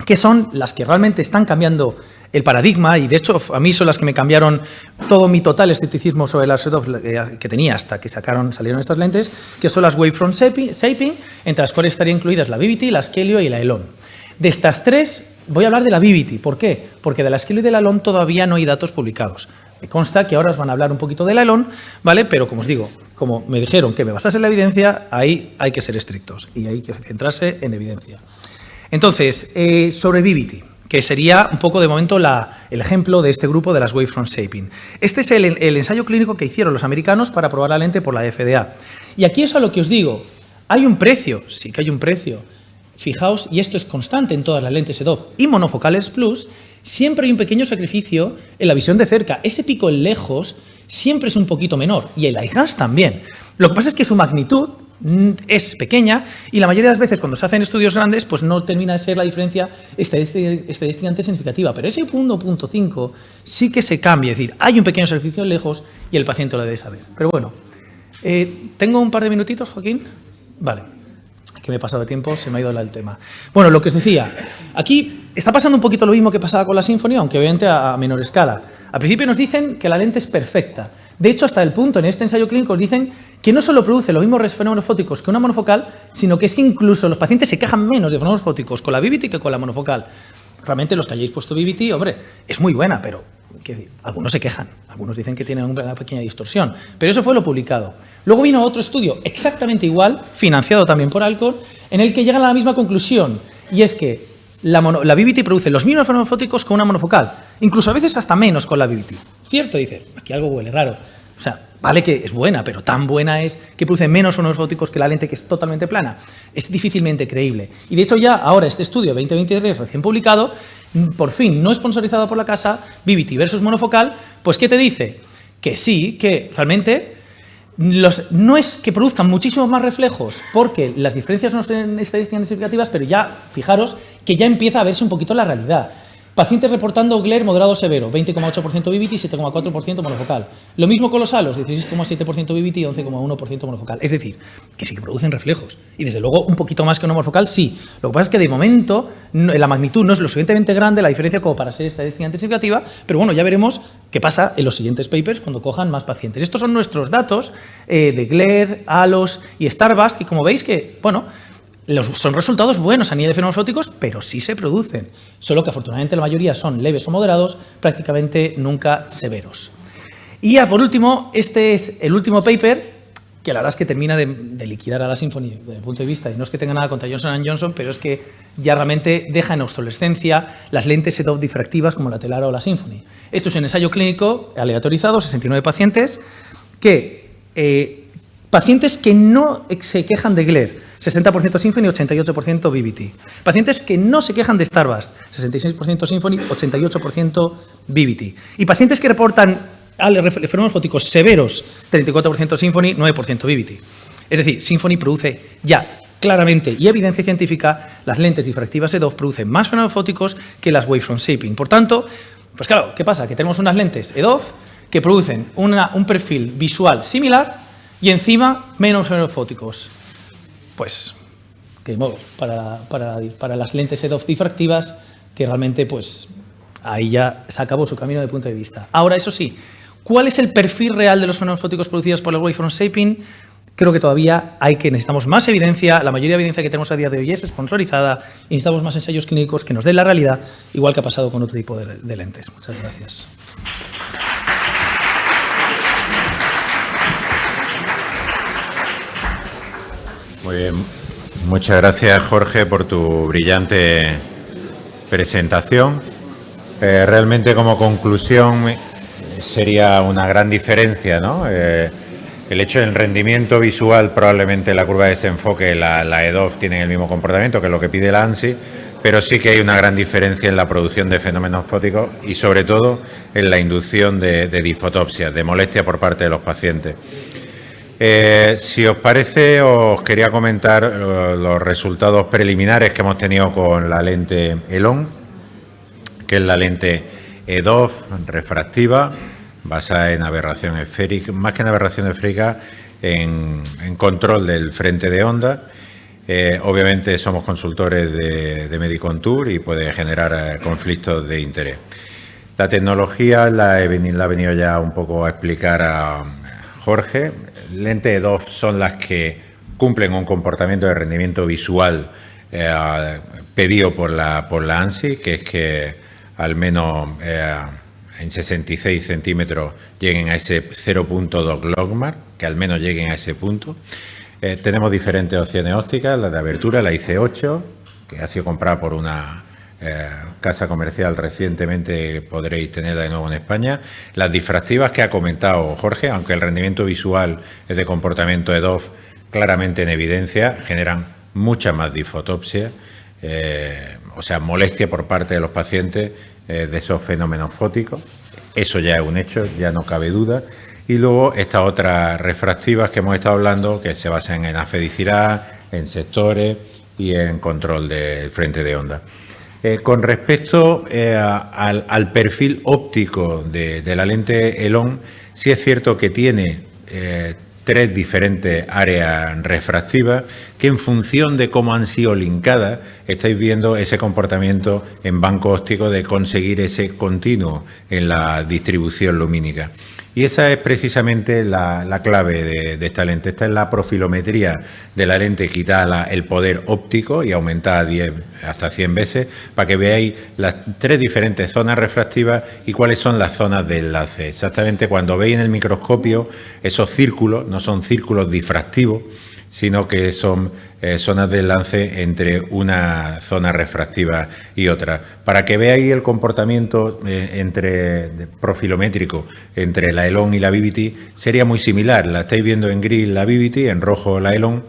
que son las que realmente están cambiando el paradigma, y de hecho a mí son las que me cambiaron todo mi total escepticismo sobre las EDOF que tenía hasta que salieron estas lentes, que son las Wavefront Shaping, entre las cuales estarían incluidas la Vivity, la Skeleo y la Elon. De estas tres voy a hablar de la Vivity. ¿Por qué? Porque de la Skeleo y de la Elon todavía no hay datos publicados. Me consta que ahora os van a hablar un poquito de la Elon, ¿vale? Pero como os digo, como me dijeron que me basase en la evidencia, ahí hay que ser estrictos y hay que centrarse en evidencia. Entonces, sobre Vivity, que sería un poco de momento el ejemplo de este grupo de las Wavefront Shaping. Este es el ensayo clínico que hicieron los americanos para probar la lente por la FDA. Y aquí es a lo que os digo, hay un precio, sí que hay un precio. Fijaos, y esto es constante en todas las lentes EDOF y monofocales plus, siempre hay un pequeño sacrificio en la visión de cerca. Ese pico en lejos siempre es un poquito menor, y el Eyhance también. Lo que pasa es que su magnitud es pequeña y la mayoría de las veces cuando se hacen estudios grandes pues no termina de ser la diferencia estadísticamente significativa, pero ese 1.5 sí que se cambia, es decir, hay un pequeño sacrificio en lejos y el paciente lo debe saber. Pero bueno, ¿tengo un par de minutitos, Joaquín? Vale. Que me he pasado de tiempo, se me ha ido el tema. Bueno, lo que os decía, aquí está pasando un poquito lo mismo que pasaba con la Symfony, aunque obviamente a menor escala. Al principio nos dicen que la lente es perfecta. De hecho, hasta el punto en este ensayo clínico os dicen que no solo produce los mismos fenómenos fóticos que una monofocal, sino que es que incluso los pacientes se quejan menos de fenómenos fóticos con la Vivity que con la monofocal. Realmente los que hayáis puesto Vivity, hombre, es muy buena, pero algunos se quejan, algunos dicen que tienen una pequeña distorsión, pero eso fue lo publicado. Luego vino otro estudio exactamente igual, financiado también por Alcor, en el que llegan a la misma conclusión, y es que la Vivity produce los mismos fenómenos fóticos con una monofocal, incluso a veces hasta menos con la Vivity. ¿Cierto? Dice, aquí algo huele raro. O sea, vale que es buena, pero tan buena es que produce menos fenómenos fóticos que la lente que es totalmente plana. Es difícilmente creíble. Y de hecho ya ahora este estudio 2023 recién publicado, por fin no sponsorizado por la casa, Vivity versus monofocal, pues ¿qué te dice? Que sí, que realmente no es que produzcan muchísimos más reflejos, porque las diferencias no son estadísticas significativas, pero ya, fijaros, que ya empieza a verse un poquito la realidad. Pacientes reportando glare moderado severo, 20,8% BBT, 7,4% monofocal. Lo mismo con los halos, 16,7% BBT y 11,1% monofocal. Es decir, que sí que producen reflejos. Y desde luego un poquito más que un monofocal, sí. Lo que pasa es que de momento la magnitud no es lo suficientemente grande, la diferencia como para ser estadísticamente significativa, pero bueno, ya veremos qué pasa en los siguientes papers cuando cojan más pacientes. Estos son nuestros datos de glare, halos y starburst, y como veis que, bueno, son resultados buenos a nivel de fenómenos fóticos, pero sí se producen, solo que afortunadamente la mayoría son leves o moderados, prácticamente nunca severos. Y ya por último, este es el último paper, que la verdad es que termina de liquidar a la Symphony desde el punto de vista, y no es que tenga nada contra Johnson & Johnson, pero es que ya realmente deja en obsolescencia las lentes EDOF difractivas como la Telara o la Symphony. Esto es un ensayo clínico aleatorizado, 69 pacientes, pacientes que no se quejan de glare, 60% Symphony, 88% BBT. Pacientes que no se quejan de starburst, 66% Symphony, 88% BBT. Y pacientes que reportan fenómenos fóticos severos, 34% Symphony, 9% BBT. Es decir, Symphony produce ya claramente y evidencia científica, las lentes difractivas EDOF producen más fenómenos fóticos que las wavefront shaping. Por tanto, pues claro, ¿qué pasa? Que tenemos unas lentes EDOF que producen un perfil visual similar y encima menos fenómenos fóticos. Pues, qué modo, para las lentes EDOF difractivas, que realmente, pues, ahí ya se acabó su camino de punto de vista. Ahora, eso sí, ¿cuál es el perfil real de los fenómenos fóticos producidos por el wavefront shaping? Creo que todavía necesitamos más evidencia. La mayoría de evidencia que tenemos a día de hoy es sponsorizada y necesitamos más ensayos clínicos que nos den la realidad, igual que ha pasado con otro tipo de lentes. Muchas gracias. Muy bien. Muchas gracias, Jorge, por tu brillante presentación. Realmente, como conclusión, sería una gran diferencia, ¿no? El hecho del rendimiento visual, probablemente la curva de desenfoque, la EDOF tienen el mismo comportamiento que lo que pide la ANSI, pero sí que hay una gran diferencia en la producción de fenómenos fóticos y, sobre todo, en la inducción de disfotopsias, de molestia por parte de los pacientes. Si os parece, os quería comentar los resultados preliminares que hemos tenido con la lente Elon, que es la lente EDOF refractiva, basada en aberración esférica, más que en aberración esférica, en control del frente de onda. Obviamente somos consultores de Medicontour y puede generar conflictos de interés. La tecnología la he venido ya un poco a explicar a Jorge. Lentes EDOF son las que cumplen un comportamiento de rendimiento visual pedido por la ANSI, que es que al menos en 66 centímetros lleguen a ese 0.2 logmar, que al menos lleguen a ese punto. Tenemos diferentes opciones ópticas, la de abertura, la IC8, que ha sido comprada por una casa comercial recientemente, podréis tenerla de nuevo en España. Las difractivas que ha comentado Jorge, aunque el rendimiento visual es de comportamiento EDOF claramente en evidencia, generan mucha más disfotopsia, o sea, molestia por parte de los pacientes de esos fenómenos fóticos. Eso ya es un hecho, ya no cabe duda. Y luego estas otras refractivas que hemos estado hablando, que se basan en afedicidad, en sectores y en control del frente de onda. Con respecto al perfil óptico de la lente Elon, sí es cierto que tiene tres diferentes áreas refractivas que, en función de cómo han sido linkadas, estáis viendo ese comportamiento en banco óptico de conseguir ese continuo en la distribución lumínica. Y esa es precisamente la clave de esta lente. Esta es la profilometría de la lente, quitada el poder óptico y aumentada 10 hasta 100 veces, para que veáis las tres diferentes zonas refractivas y cuáles son las zonas de enlace. Exactamente, cuando veis en el microscopio esos círculos, no son círculos difractivos, sino que son zonas de enlace entre una zona refractiva y otra. Para que veáis el comportamiento profilométrico entre la Elon y la BBT, sería muy similar. La estáis viendo en gris la BBT, en rojo la Elon,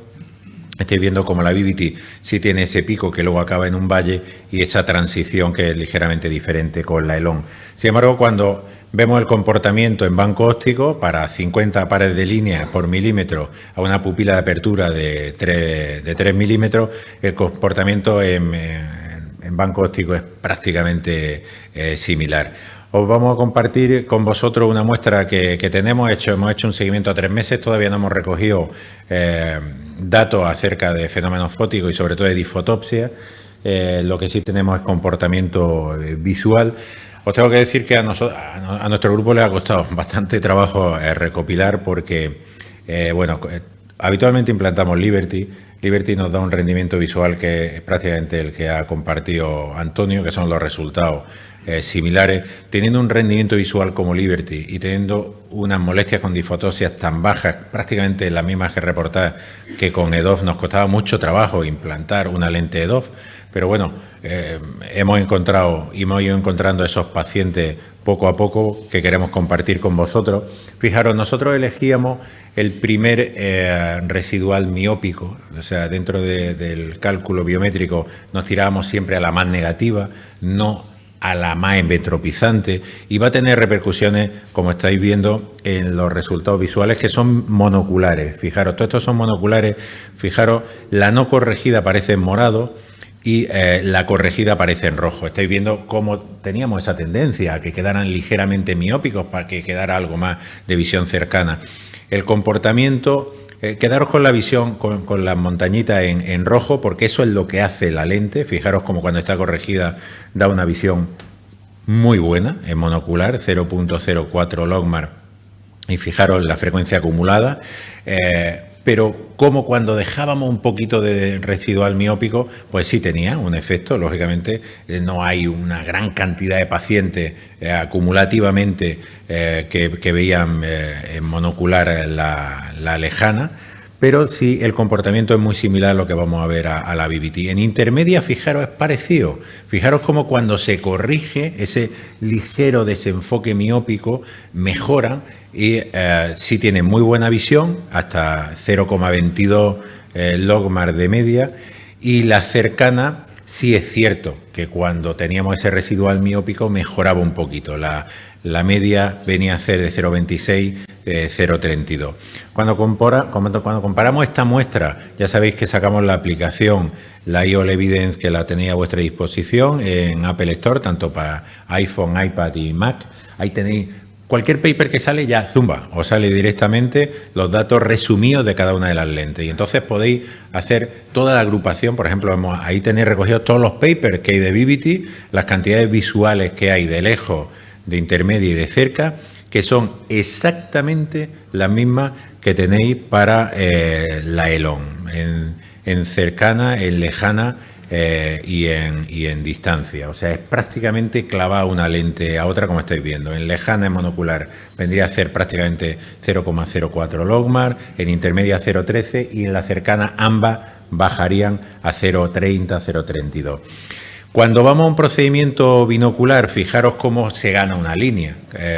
Estáis viendo como la Vivity sí tiene ese pico que luego acaba en un valle y esa transición que es ligeramente diferente con la Elon. Sin embargo, cuando vemos el comportamiento en banco óptico para 50 pares de líneas por milímetro a una pupila de apertura de 3 milímetros, el comportamiento en banco óptico es prácticamente similar. Os vamos a compartir con vosotros una muestra que tenemos. Hemos hecho un seguimiento a 3 meses, todavía no hemos recogido datos acerca de fenómenos fóticos y sobre todo de disfotopsia. Lo que sí tenemos es comportamiento visual. Os tengo que decir que a nuestro grupo le ha costado bastante trabajo recopilar porque, habitualmente implantamos Liberty. Liberty nos da un rendimiento visual que es prácticamente el que ha compartido Antonio, que son los resultados similares. Teniendo un rendimiento visual como Liberty y teniendo unas molestias con disfotopsias tan bajas, prácticamente las mismas que reportar que con EDOF, nos costaba mucho trabajo implantar una lente EDOF. Pero bueno, hemos ido encontrando esos pacientes poco a poco que queremos compartir con vosotros. Fijaros, nosotros elegíamos el primer residual miópico, o sea, dentro del cálculo biométrico nos tirábamos siempre a la más negativa, no a la más entropizante, y va a tener repercusiones, como estáis viendo, en los resultados visuales que son monoculares. Fijaros, todos estos son monoculares. Fijaros, la no corregida aparece en morado y la corregida aparece en rojo. Estáis viendo cómo teníamos esa tendencia a que quedaran ligeramente miópicos para que quedara algo más de visión cercana. El comportamiento, quedaros con la visión, con las montañitas en rojo, porque eso es lo que hace la lente. Fijaros como cuando está corregida da una visión muy buena en monocular, 0.04 logmar, y fijaros la frecuencia acumulada. Pero como cuando dejábamos un poquito de residual miópico, pues sí tenía un efecto. Lógicamente no hay una gran cantidad de pacientes acumulativamente que veían en monocular la lejana, pero sí el comportamiento es muy similar a lo que vamos a ver a la Vivity. En intermedia, fijaros, es parecido. Fijaros como cuando se corrige ese ligero desenfoque miópico, mejoran y sí tienen muy buena visión, hasta 0,22 logmar de media, y la cercana sí es cierto que cuando teníamos ese residual miópico mejoraba un poquito. La media venía a ser de 0,26, 0,32. Cuando comparamos esta muestra, ya sabéis que sacamos la aplicación, la IOL Evidence, que la tenéis a vuestra disposición en Apple Store, tanto para iPhone, iPad y Mac. Ahí tenéis cualquier paper que sale, ya zumba, os sale directamente los datos resumidos de cada una de las lentes. Y entonces podéis hacer toda la agrupación. Por ejemplo, ahí tenéis recogidos todos los papers que hay de Vivity, las cantidades visuales que hay de lejos, de intermedia y de cerca, que son exactamente las mismas que tenéis para la Elon, en cercana, en lejana y en distancia. O sea, es prácticamente clavada una lente a otra, como estáis viendo. En lejana, en monocular, vendría a ser prácticamente 0,04 logmar, en intermedia 0,13 y en la cercana ambas bajarían a 0,30, 0,32. Cuando vamos a un procedimiento binocular, fijaros cómo se gana una línea,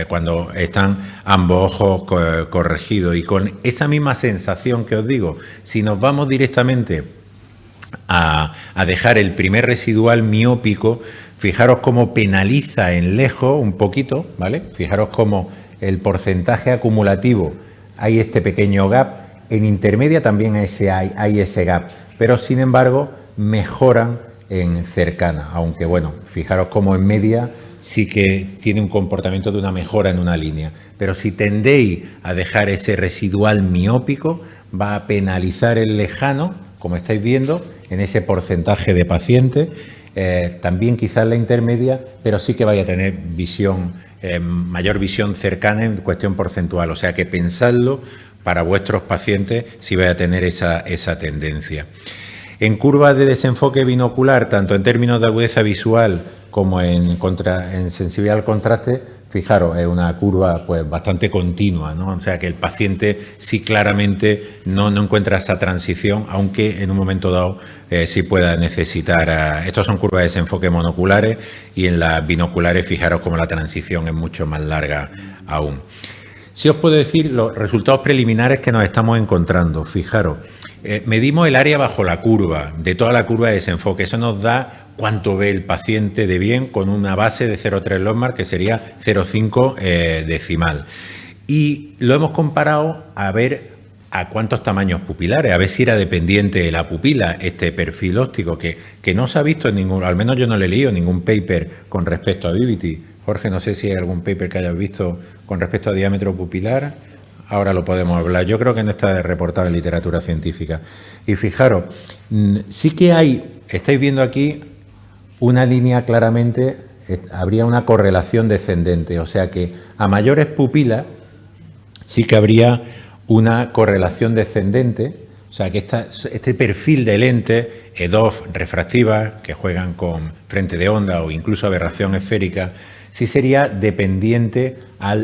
cuando están ambos ojos corregidos, y con esa misma sensación que os digo, si nos vamos directamente a dejar el primer residual miópico, fijaros cómo penaliza en lejos un poquito, ¿vale? Fijaros cómo el porcentaje acumulativo, hay este pequeño gap, en intermedia también hay ese gap, pero sin embargo mejoran en cercana, aunque bueno, fijaros cómo en media sí que tiene un comportamiento de una mejora en una línea, pero si tendéis a dejar ese residual miópico, va a penalizar el lejano, como estáis viendo, en ese porcentaje de pacientes, también quizás la intermedia, pero sí que vaya a tener visión, mayor visión cercana en cuestión porcentual, o sea que pensadlo para vuestros pacientes si vais a tener esa tendencia. En curvas de desenfoque binocular, tanto en términos de agudeza visual como en sensibilidad al contraste, fijaros, es una curva pues bastante continua, ¿no? O sea que el paciente sí claramente no encuentra esa transición, aunque en un momento dado sí pueda necesitar. Estos son curvas de desenfoque monoculares, y en las binoculares fijaros como la transición es mucho más larga aún. Sí os puedo decir los resultados preliminares que nos estamos encontrando. Fijaros, medimos el área bajo la curva, de toda la curva de desenfoque. Eso nos da cuánto ve el paciente de bien con una base de 0,3 logmar, que sería 0,5 decimal. Y lo hemos comparado a ver a cuántos tamaños pupilares, a ver si era dependiente de la pupila este perfil óptico, que no se ha visto en ningún, al menos yo no le he leído ningún paper con respecto a Vivity. Jorge, no sé si hay algún paper que hayas visto con respecto a diámetro pupilar. Ahora lo podemos hablar. Yo creo que no está reportado en literatura científica. Y fijaros, sí que hay, estáis viendo aquí una línea claramente, habría una correlación descendente, o sea que a mayores pupilas sí que habría una correlación descendente, o sea que este perfil de lentes EDOF refractivas que juegan con frente de onda o incluso aberración esférica, sí sería dependiente a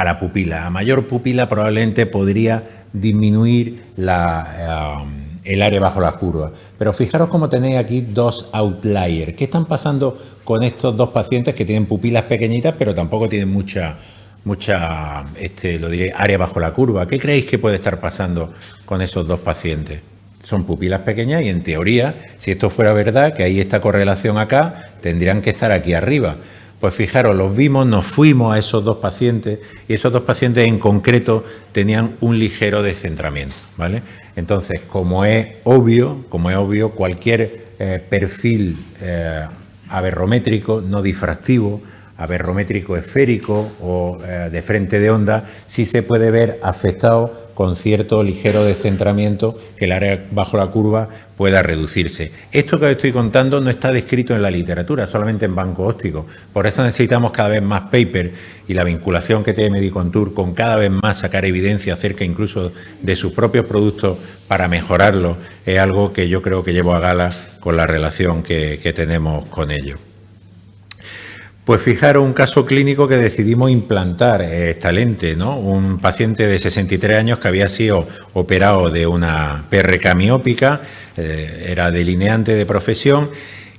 la pupila. A mayor pupila probablemente podría disminuir el área bajo la curva. Pero fijaros cómo tenéis aquí dos outliers. ¿Qué están pasando con estos dos pacientes que tienen pupilas pequeñitas pero tampoco tienen mucha área bajo la curva? ¿Qué creéis que puede estar pasando con esos dos pacientes? Son pupilas pequeñas y en teoría, si esto fuera verdad, que hay esta correlación acá, tendrían que estar aquí arriba. Pues fijaros, los vimos, nos fuimos a esos dos pacientes y esos dos pacientes en concreto tenían un ligero descentramiento, ¿vale? Entonces, como es obvio, cualquier perfil aberrométrico no difractivo, aberrométrico esférico o de frente de onda, sí se puede ver afectado con cierto ligero descentramiento, que el área bajo la curva pueda reducirse. Esto que os estoy contando no está descrito en la literatura, solamente en banco óptico. Por eso necesitamos cada vez más paper y la vinculación que tiene Medicontour con cada vez más sacar evidencia acerca incluso de sus propios productos para mejorarlos, es algo que yo creo que llevo a gala con la relación que tenemos con ellos. Pues fijaros un caso clínico que decidimos implantar esta lente, ¿no? Un paciente de 63 años que había sido operado de una PRK miópica, era delineante de profesión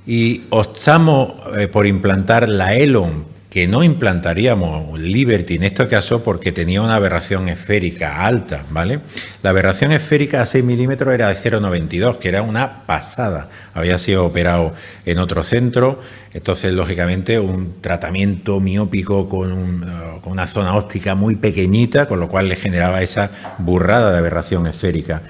y optamos por implantar la Elon, que no implantaríamos Liberty en este caso porque tenía una aberración esférica alta, ¿vale? La aberración esférica a 6 milímetros era de 0,92, que era una pasada. Había sido operado en otro centro, entonces, lógicamente, un tratamiento miópico con una zona óptica muy pequeñita, con lo cual le generaba esa burrada de aberración esférica.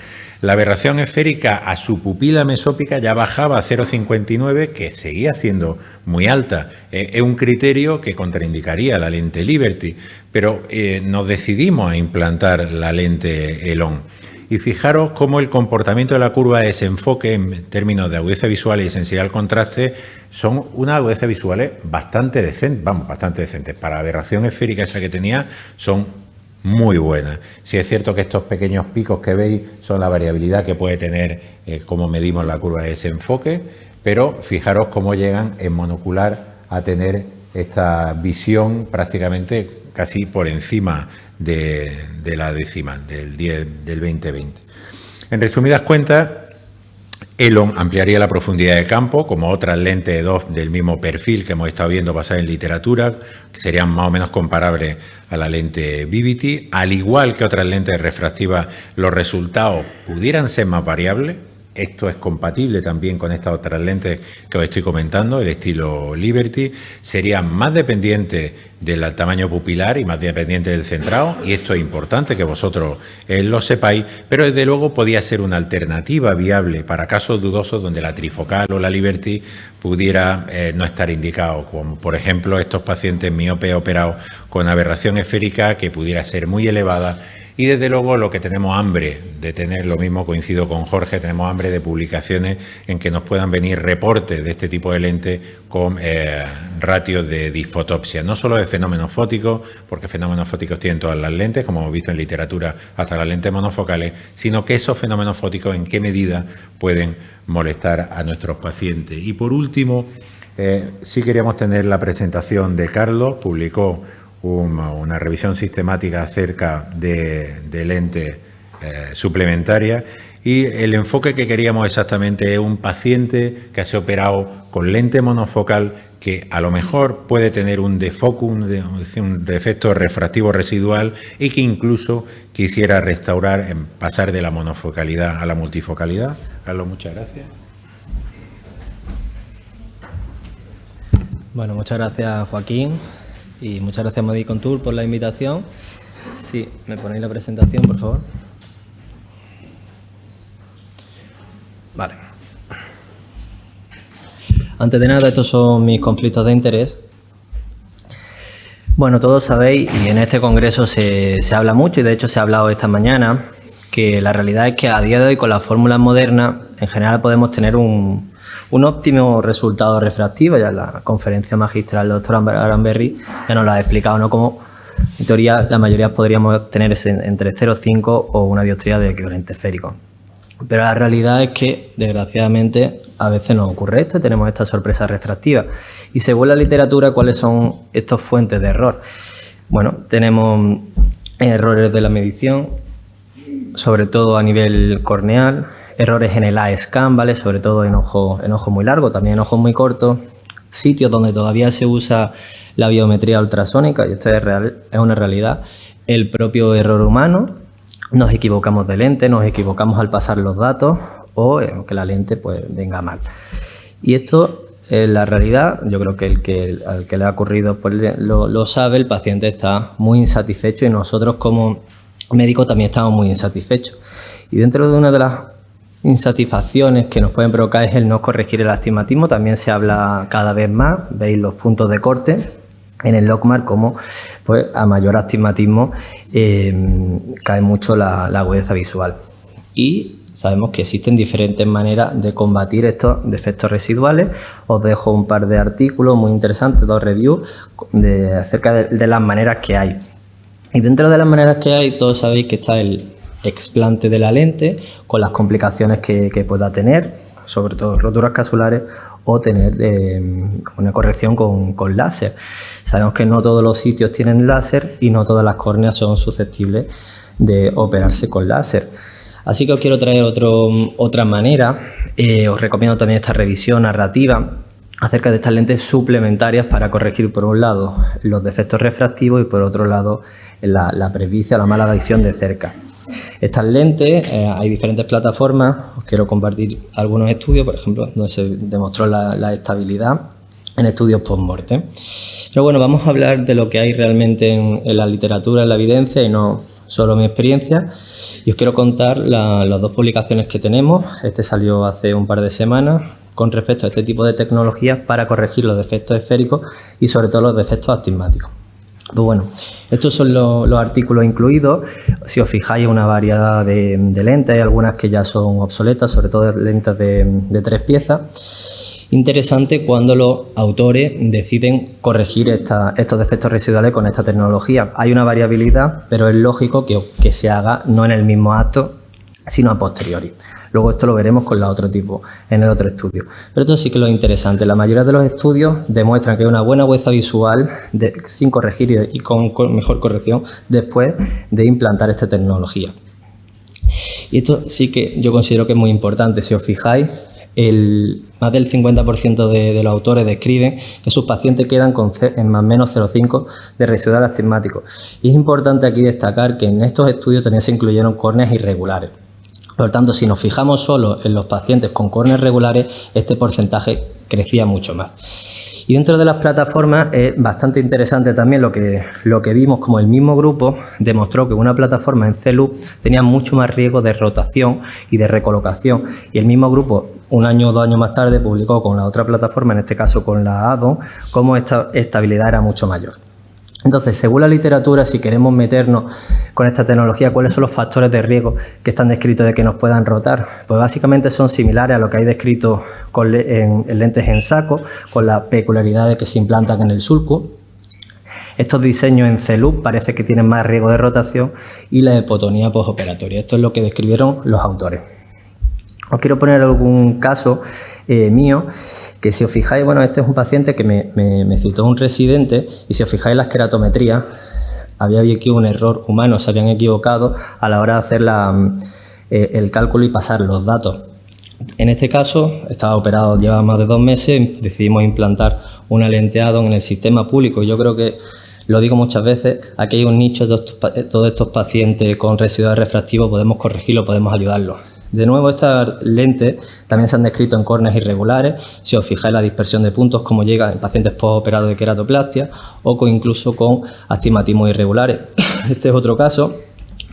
La aberración esférica a su pupila mesópica ya bajaba a 0,59, que seguía siendo muy alta. Es un criterio que contraindicaría la lente Liberty, pero nos decidimos a implantar la lente Elon. Y fijaros cómo el comportamiento de la curva de desenfoque en términos de agudeza visual y sensibilidad al contraste son unas agudezas visuales bastante decentes. Para la aberración esférica esa que tenía son muy buena. Sí es cierto que estos pequeños picos que veis son la variabilidad que puede tener cómo medimos la curva de desenfoque, pero fijaros cómo llegan en monocular a tener esta visión prácticamente casi por encima de la decimal, del 2020. En resumidas cuentas, Elon ampliaría la profundidad de campo, como otras lentes EDOF del mismo perfil que hemos estado viendo pasar en literatura, que serían más o menos comparables a la lente Vivity. Al igual que otras lentes refractivas, los resultados pudieran ser más variables. Esto es compatible también con estas otras lentes que os estoy comentando, el estilo Liberty. Serían más dependientes del tamaño pupilar y más dependientes del centrado, y esto es importante que vosotros lo sepáis, pero desde luego podía ser una alternativa viable para casos dudosos donde la trifocal o la Liberty pudiera no estar indicado, como por ejemplo estos pacientes miopes operados con aberración esférica que pudiera ser muy elevada. Y desde luego lo que tenemos hambre de tener, lo mismo coincido con Jorge, tenemos hambre de publicaciones en que nos puedan venir reportes de este tipo de lentes con ratios de disfotopsia, no solo de fenómenos fóticos, porque fenómenos fóticos tienen todas las lentes, como hemos visto en literatura, hasta las lentes monofocales, sino que esos fenómenos fóticos en qué medida pueden molestar a nuestros pacientes. Y por último, sí queríamos tener la presentación de Carlos, publicó una revisión sistemática acerca de lentes suplementarias Y el enfoque que queríamos exactamente es un paciente que ha sido operado con lente monofocal que a lo mejor puede tener un defocus, un defecto refractivo residual y que incluso quisiera restaurar, pasar de la monofocalidad a la multifocalidad. Carlos, muchas gracias. Bueno, muchas gracias, Joaquín, y muchas gracias, Medicontour, por la invitación. Sí, ¿me ponéis la presentación, por favor? Vale. Antes de nada, estos son mis conflictos de interés. Bueno, todos sabéis, y en este congreso se habla mucho, y de hecho se ha hablado esta mañana, que la realidad es que a día de hoy con las fórmulas modernas, en general podemos tener un óptimo resultado refractivo. Ya en la conferencia magistral del doctor Aranberry ya nos lo ha explicado, ¿no? Como en teoría la mayoría podríamos tener entre 0,5 o una dioptría de equivalente esférico. Pero la realidad es que, desgraciadamente, a veces nos ocurre esto y tenemos esta sorpresa refractiva. Y según la literatura, ¿cuáles son estas fuentes de error? Bueno, tenemos errores de la medición, sobre todo a nivel corneal, errores en el eye-scan, ¿vale? Sobre todo en ojo muy largo, también en ojos muy cortos, sitios donde todavía se usa la biometría ultrasónica, y esto es una realidad, el propio error humano. Nos equivocamos de lente, nos equivocamos al pasar los datos o que la lente pues venga mal. Y esto, en la realidad, yo creo que al que le ha ocurrido pues lo sabe, el paciente está muy insatisfecho y nosotros como médicos también estamos muy insatisfechos. Y dentro de una de las insatisfacciones que nos pueden provocar es el no corregir el astigmatismo. También se habla cada vez más, veis los puntos de corte en el LOCMAR, como pues a mayor astigmatismo cae mucho la agudeza visual. Y sabemos que existen diferentes maneras de combatir estos defectos residuales. Os dejo un par de artículos muy interesantes, 2 reviews acerca de las maneras que hay. Y dentro de las maneras que hay, todos sabéis que está el explante de la lente con las complicaciones que pueda tener, sobre todo roturas capsulares, o tener una corrección con láser. Sabemos que no todos los sitios tienen láser y no todas las córneas son susceptibles de operarse con láser. Así que os quiero traer otra manera. Os recomiendo también esta revisión narrativa acerca de estas lentes suplementarias para corregir, por un lado, los defectos refractivos y por otro lado la presbicia, la mala visión de cerca. Estas lentes, hay diferentes plataformas. Os quiero compartir algunos estudios, por ejemplo, donde se demostró la estabilidad en estudios post-mortem. Pero bueno, vamos a hablar de lo que hay realmente en la literatura, en la evidencia, y no solo mi experiencia. Y os quiero contar las 2 publicaciones que tenemos. Este salió hace un par de semanas con respecto a este tipo de tecnologías para corregir los defectos esféricos y sobre todo los defectos astigmáticos. Pues bueno, estos son los artículos incluidos. Si os fijáis, una variedad de lentes, hay algunas que ya son obsoletas, sobre todo lentes de 3 piezas. Interesante cuando los autores deciden corregir estos defectos residuales con esta tecnología. Hay una variabilidad, pero es lógico que se haga no en el mismo acto, sino a posteriori. Luego esto lo veremos con la otro tipo, en el otro estudio. Pero esto sí que es lo interesante. La mayoría de los estudios demuestran que hay una buena agudeza visual sin corregir y con mejor corrección después de implantar esta tecnología. Y esto sí que yo considero que es muy importante. Si os fijáis, más del 50% de los autores describen que sus pacientes quedan en más o menos 0,5 de residual astigmático. Y es importante aquí destacar que en estos estudios también se incluyeron córneas irregulares. Por lo tanto, si nos fijamos solo en los pacientes con córneas regulares, este porcentaje crecía mucho más. Y dentro de las plataformas es bastante interesante también lo que vimos, como el mismo grupo demostró que una plataforma en C-Loop tenía mucho más riesgo de rotación y de recolocación. Y el mismo grupo, 1 año o 2 años más tarde, publicó con la otra plataforma, en este caso con la ADO, cómo esta estabilidad era mucho mayor. Entonces, según la literatura, si queremos meternos con esta tecnología, ¿cuáles son los factores de riesgo que están descritos de que nos puedan rotar? Pues básicamente son similares a lo que hay descrito en lentes en saco, con la peculiaridad de que se implantan en el sulco. Estos diseños en C-Loop parece que tienen más riesgo de rotación y la hipotonía postoperatoria. Esto es lo que describieron los autores. Os quiero poner algún caso mío, que si os fijáis, bueno, este es un paciente que me citó un residente, y si os fijáis en las queratometrías, había aquí un error humano, se habían equivocado a la hora de hacer el cálculo y pasar los datos. En este caso, estaba operado, lleva más de 2 meses, decidimos implantar una lente Add-on en el sistema público. Yo creo que, lo digo muchas veces, aquí hay un nicho de todos estos pacientes con residuos refractivos, podemos corregirlo, podemos ayudarlos. De nuevo, estas lentes también se han descrito en córneas irregulares, si os fijáis la dispersión de puntos, cómo llega en pacientes postoperados de queratoplastia o incluso con astigmatismos irregulares. Este es otro caso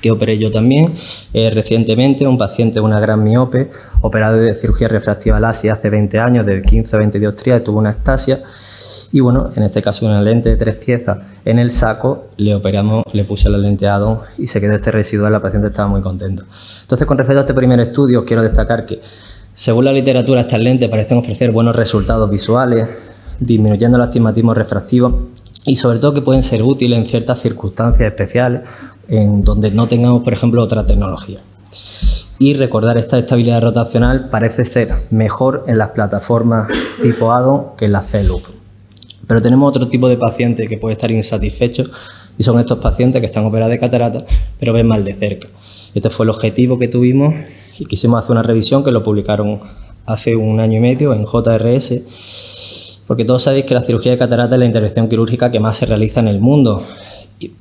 que operé yo también recientemente, un paciente, una gran miope, operado de cirugía refractiva LASIK hace 20 años, de 15 a 20 dioptrías, tuvo una ectasia. Y bueno, en este caso una lente de 3 piezas en el saco, le operamos, le puse la lente Add-on y se quedó este residual, la paciente estaba muy contenta. Entonces, con respecto a este primer estudio, quiero destacar que, según la literatura, estas lentes parecen ofrecer buenos resultados visuales, disminuyendo el astigmatismo refractivo y sobre todo que pueden ser útiles en ciertas circunstancias especiales en donde no tengamos, por ejemplo, otra tecnología. Y recordar, esta estabilidad rotacional parece ser mejor en las plataformas tipo Add-on que en las C-Loop. Pero tenemos otro tipo de pacientes que puede estar insatisfechos y son estos pacientes que están operados de catarata pero ven mal de cerca. Este fue el objetivo que tuvimos y quisimos hacer una revisión que lo publicaron hace 1 año y medio en JRS, porque todos sabéis que la cirugía de catarata es la intervención quirúrgica que más se realiza en el mundo,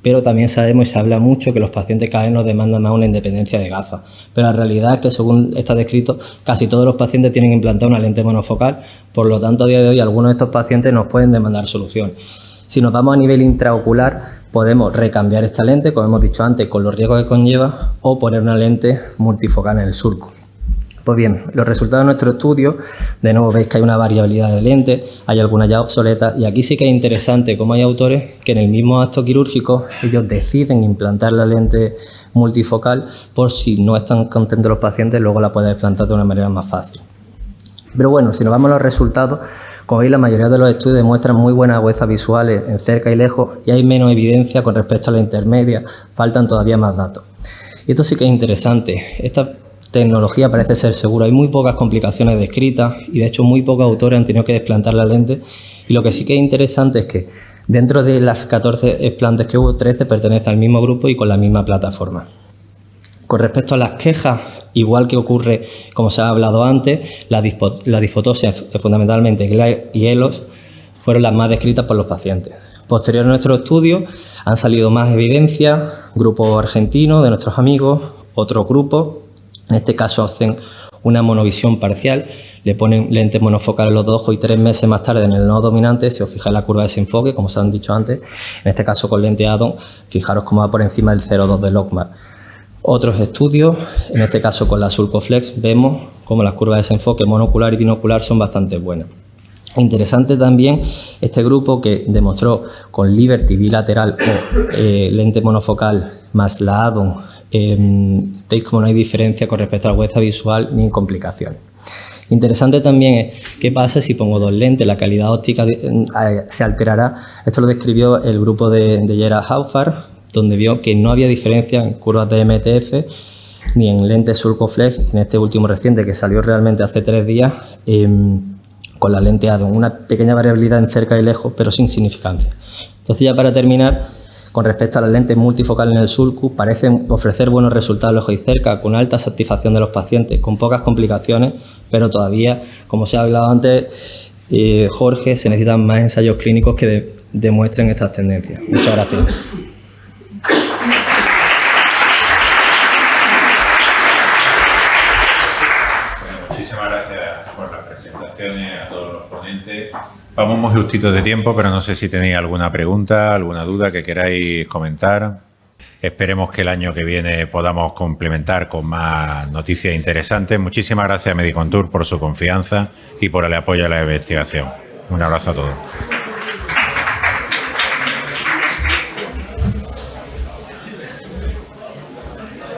pero también sabemos y se habla mucho que los pacientes cada vez nos demandan más una independencia de gafas, pero la realidad es que, según está descrito, casi todos los pacientes tienen implantada una lente monofocal, por lo tanto a día de hoy algunos de estos pacientes nos pueden demandar solución. Si nos vamos a nivel intraocular, podemos recambiar esta lente, como hemos dicho antes, con los riesgos que conlleva, o poner una lente multifocal en el surco. Pues bien, los resultados de nuestro estudio, de nuevo veis que hay una variabilidad de lentes, hay algunas ya obsoletas, y aquí sí que es interesante cómo hay autores que en el mismo acto quirúrgico ellos deciden implantar la lente multifocal por si no están contentos los pacientes, luego la pueden implantar de una manera más fácil. Pero bueno, si nos vamos a los resultados, como veis, la mayoría de los estudios demuestran muy buenas agudezas visuales en cerca y lejos, y hay menos evidencia con respecto a la intermedia, faltan todavía más datos. Y esto sí que es interesante. Esta tecnología parece ser segura, hay muy pocas complicaciones descritas y de hecho muy pocos autores han tenido que desplantar la lente, y lo que sí que es interesante es que dentro de las 14 explantes que hubo, 13 pertenecen al mismo grupo y con la misma plataforma. Con respecto a las quejas, igual que ocurre, como se ha hablado antes, la disfotosia, fundamentalmente Glare y ELOS, fueron las más descritas por los pacientes. Posterior a nuestro estudio han salido más evidencias, grupo argentino de nuestros amigos, otro grupo. En este caso hacen una monovisión parcial, le ponen lentes monofocales en los 2 ojos y 3 meses más tarde en el nodo dominante, si os fijáis la curva de desenfoque, como se han dicho antes, en este caso con lente Add-on, fijaros cómo va por encima del 0,2 de Lockmar. Otros estudios, en este caso con la Sulcoflex, vemos como las curvas de desenfoque monocular y binocular son bastante buenas. Interesante también este grupo que demostró con Liberty bilateral o lente monofocal más la Add-on, veis como no hay diferencia con respecto a la agudeza visual ni complicaciones. Interesante también es qué pasa si pongo 2 lentes, la calidad óptica se alterará. Esto lo describió el grupo de Gerard Haufar, donde vio que no había diferencia en curvas de MTF ni en lentes Sulcoflex, en este último reciente que salió realmente hace 3 días, con la lente Add-on, una pequeña variabilidad en cerca y lejos, pero sin significancia. Entonces, ya para terminar, con respecto a las lentes multifocales en el sulcus, parecen ofrecer buenos resultados lejos y cerca, con alta satisfacción de los pacientes, con pocas complicaciones, pero todavía, como se ha hablado antes, Jorge, se necesitan más ensayos clínicos que demuestren estas tendencias. Muchas gracias. Muchísimas gracias por las presentaciones a todos los ponentes. Vamos muy justitos de tiempo, pero no sé si tenéis alguna pregunta, alguna duda que queráis comentar. Esperemos que el año que viene podamos complementar con más noticias interesantes. Muchísimas gracias a Medicontour por su confianza y por el apoyo a la investigación. Un abrazo a todos.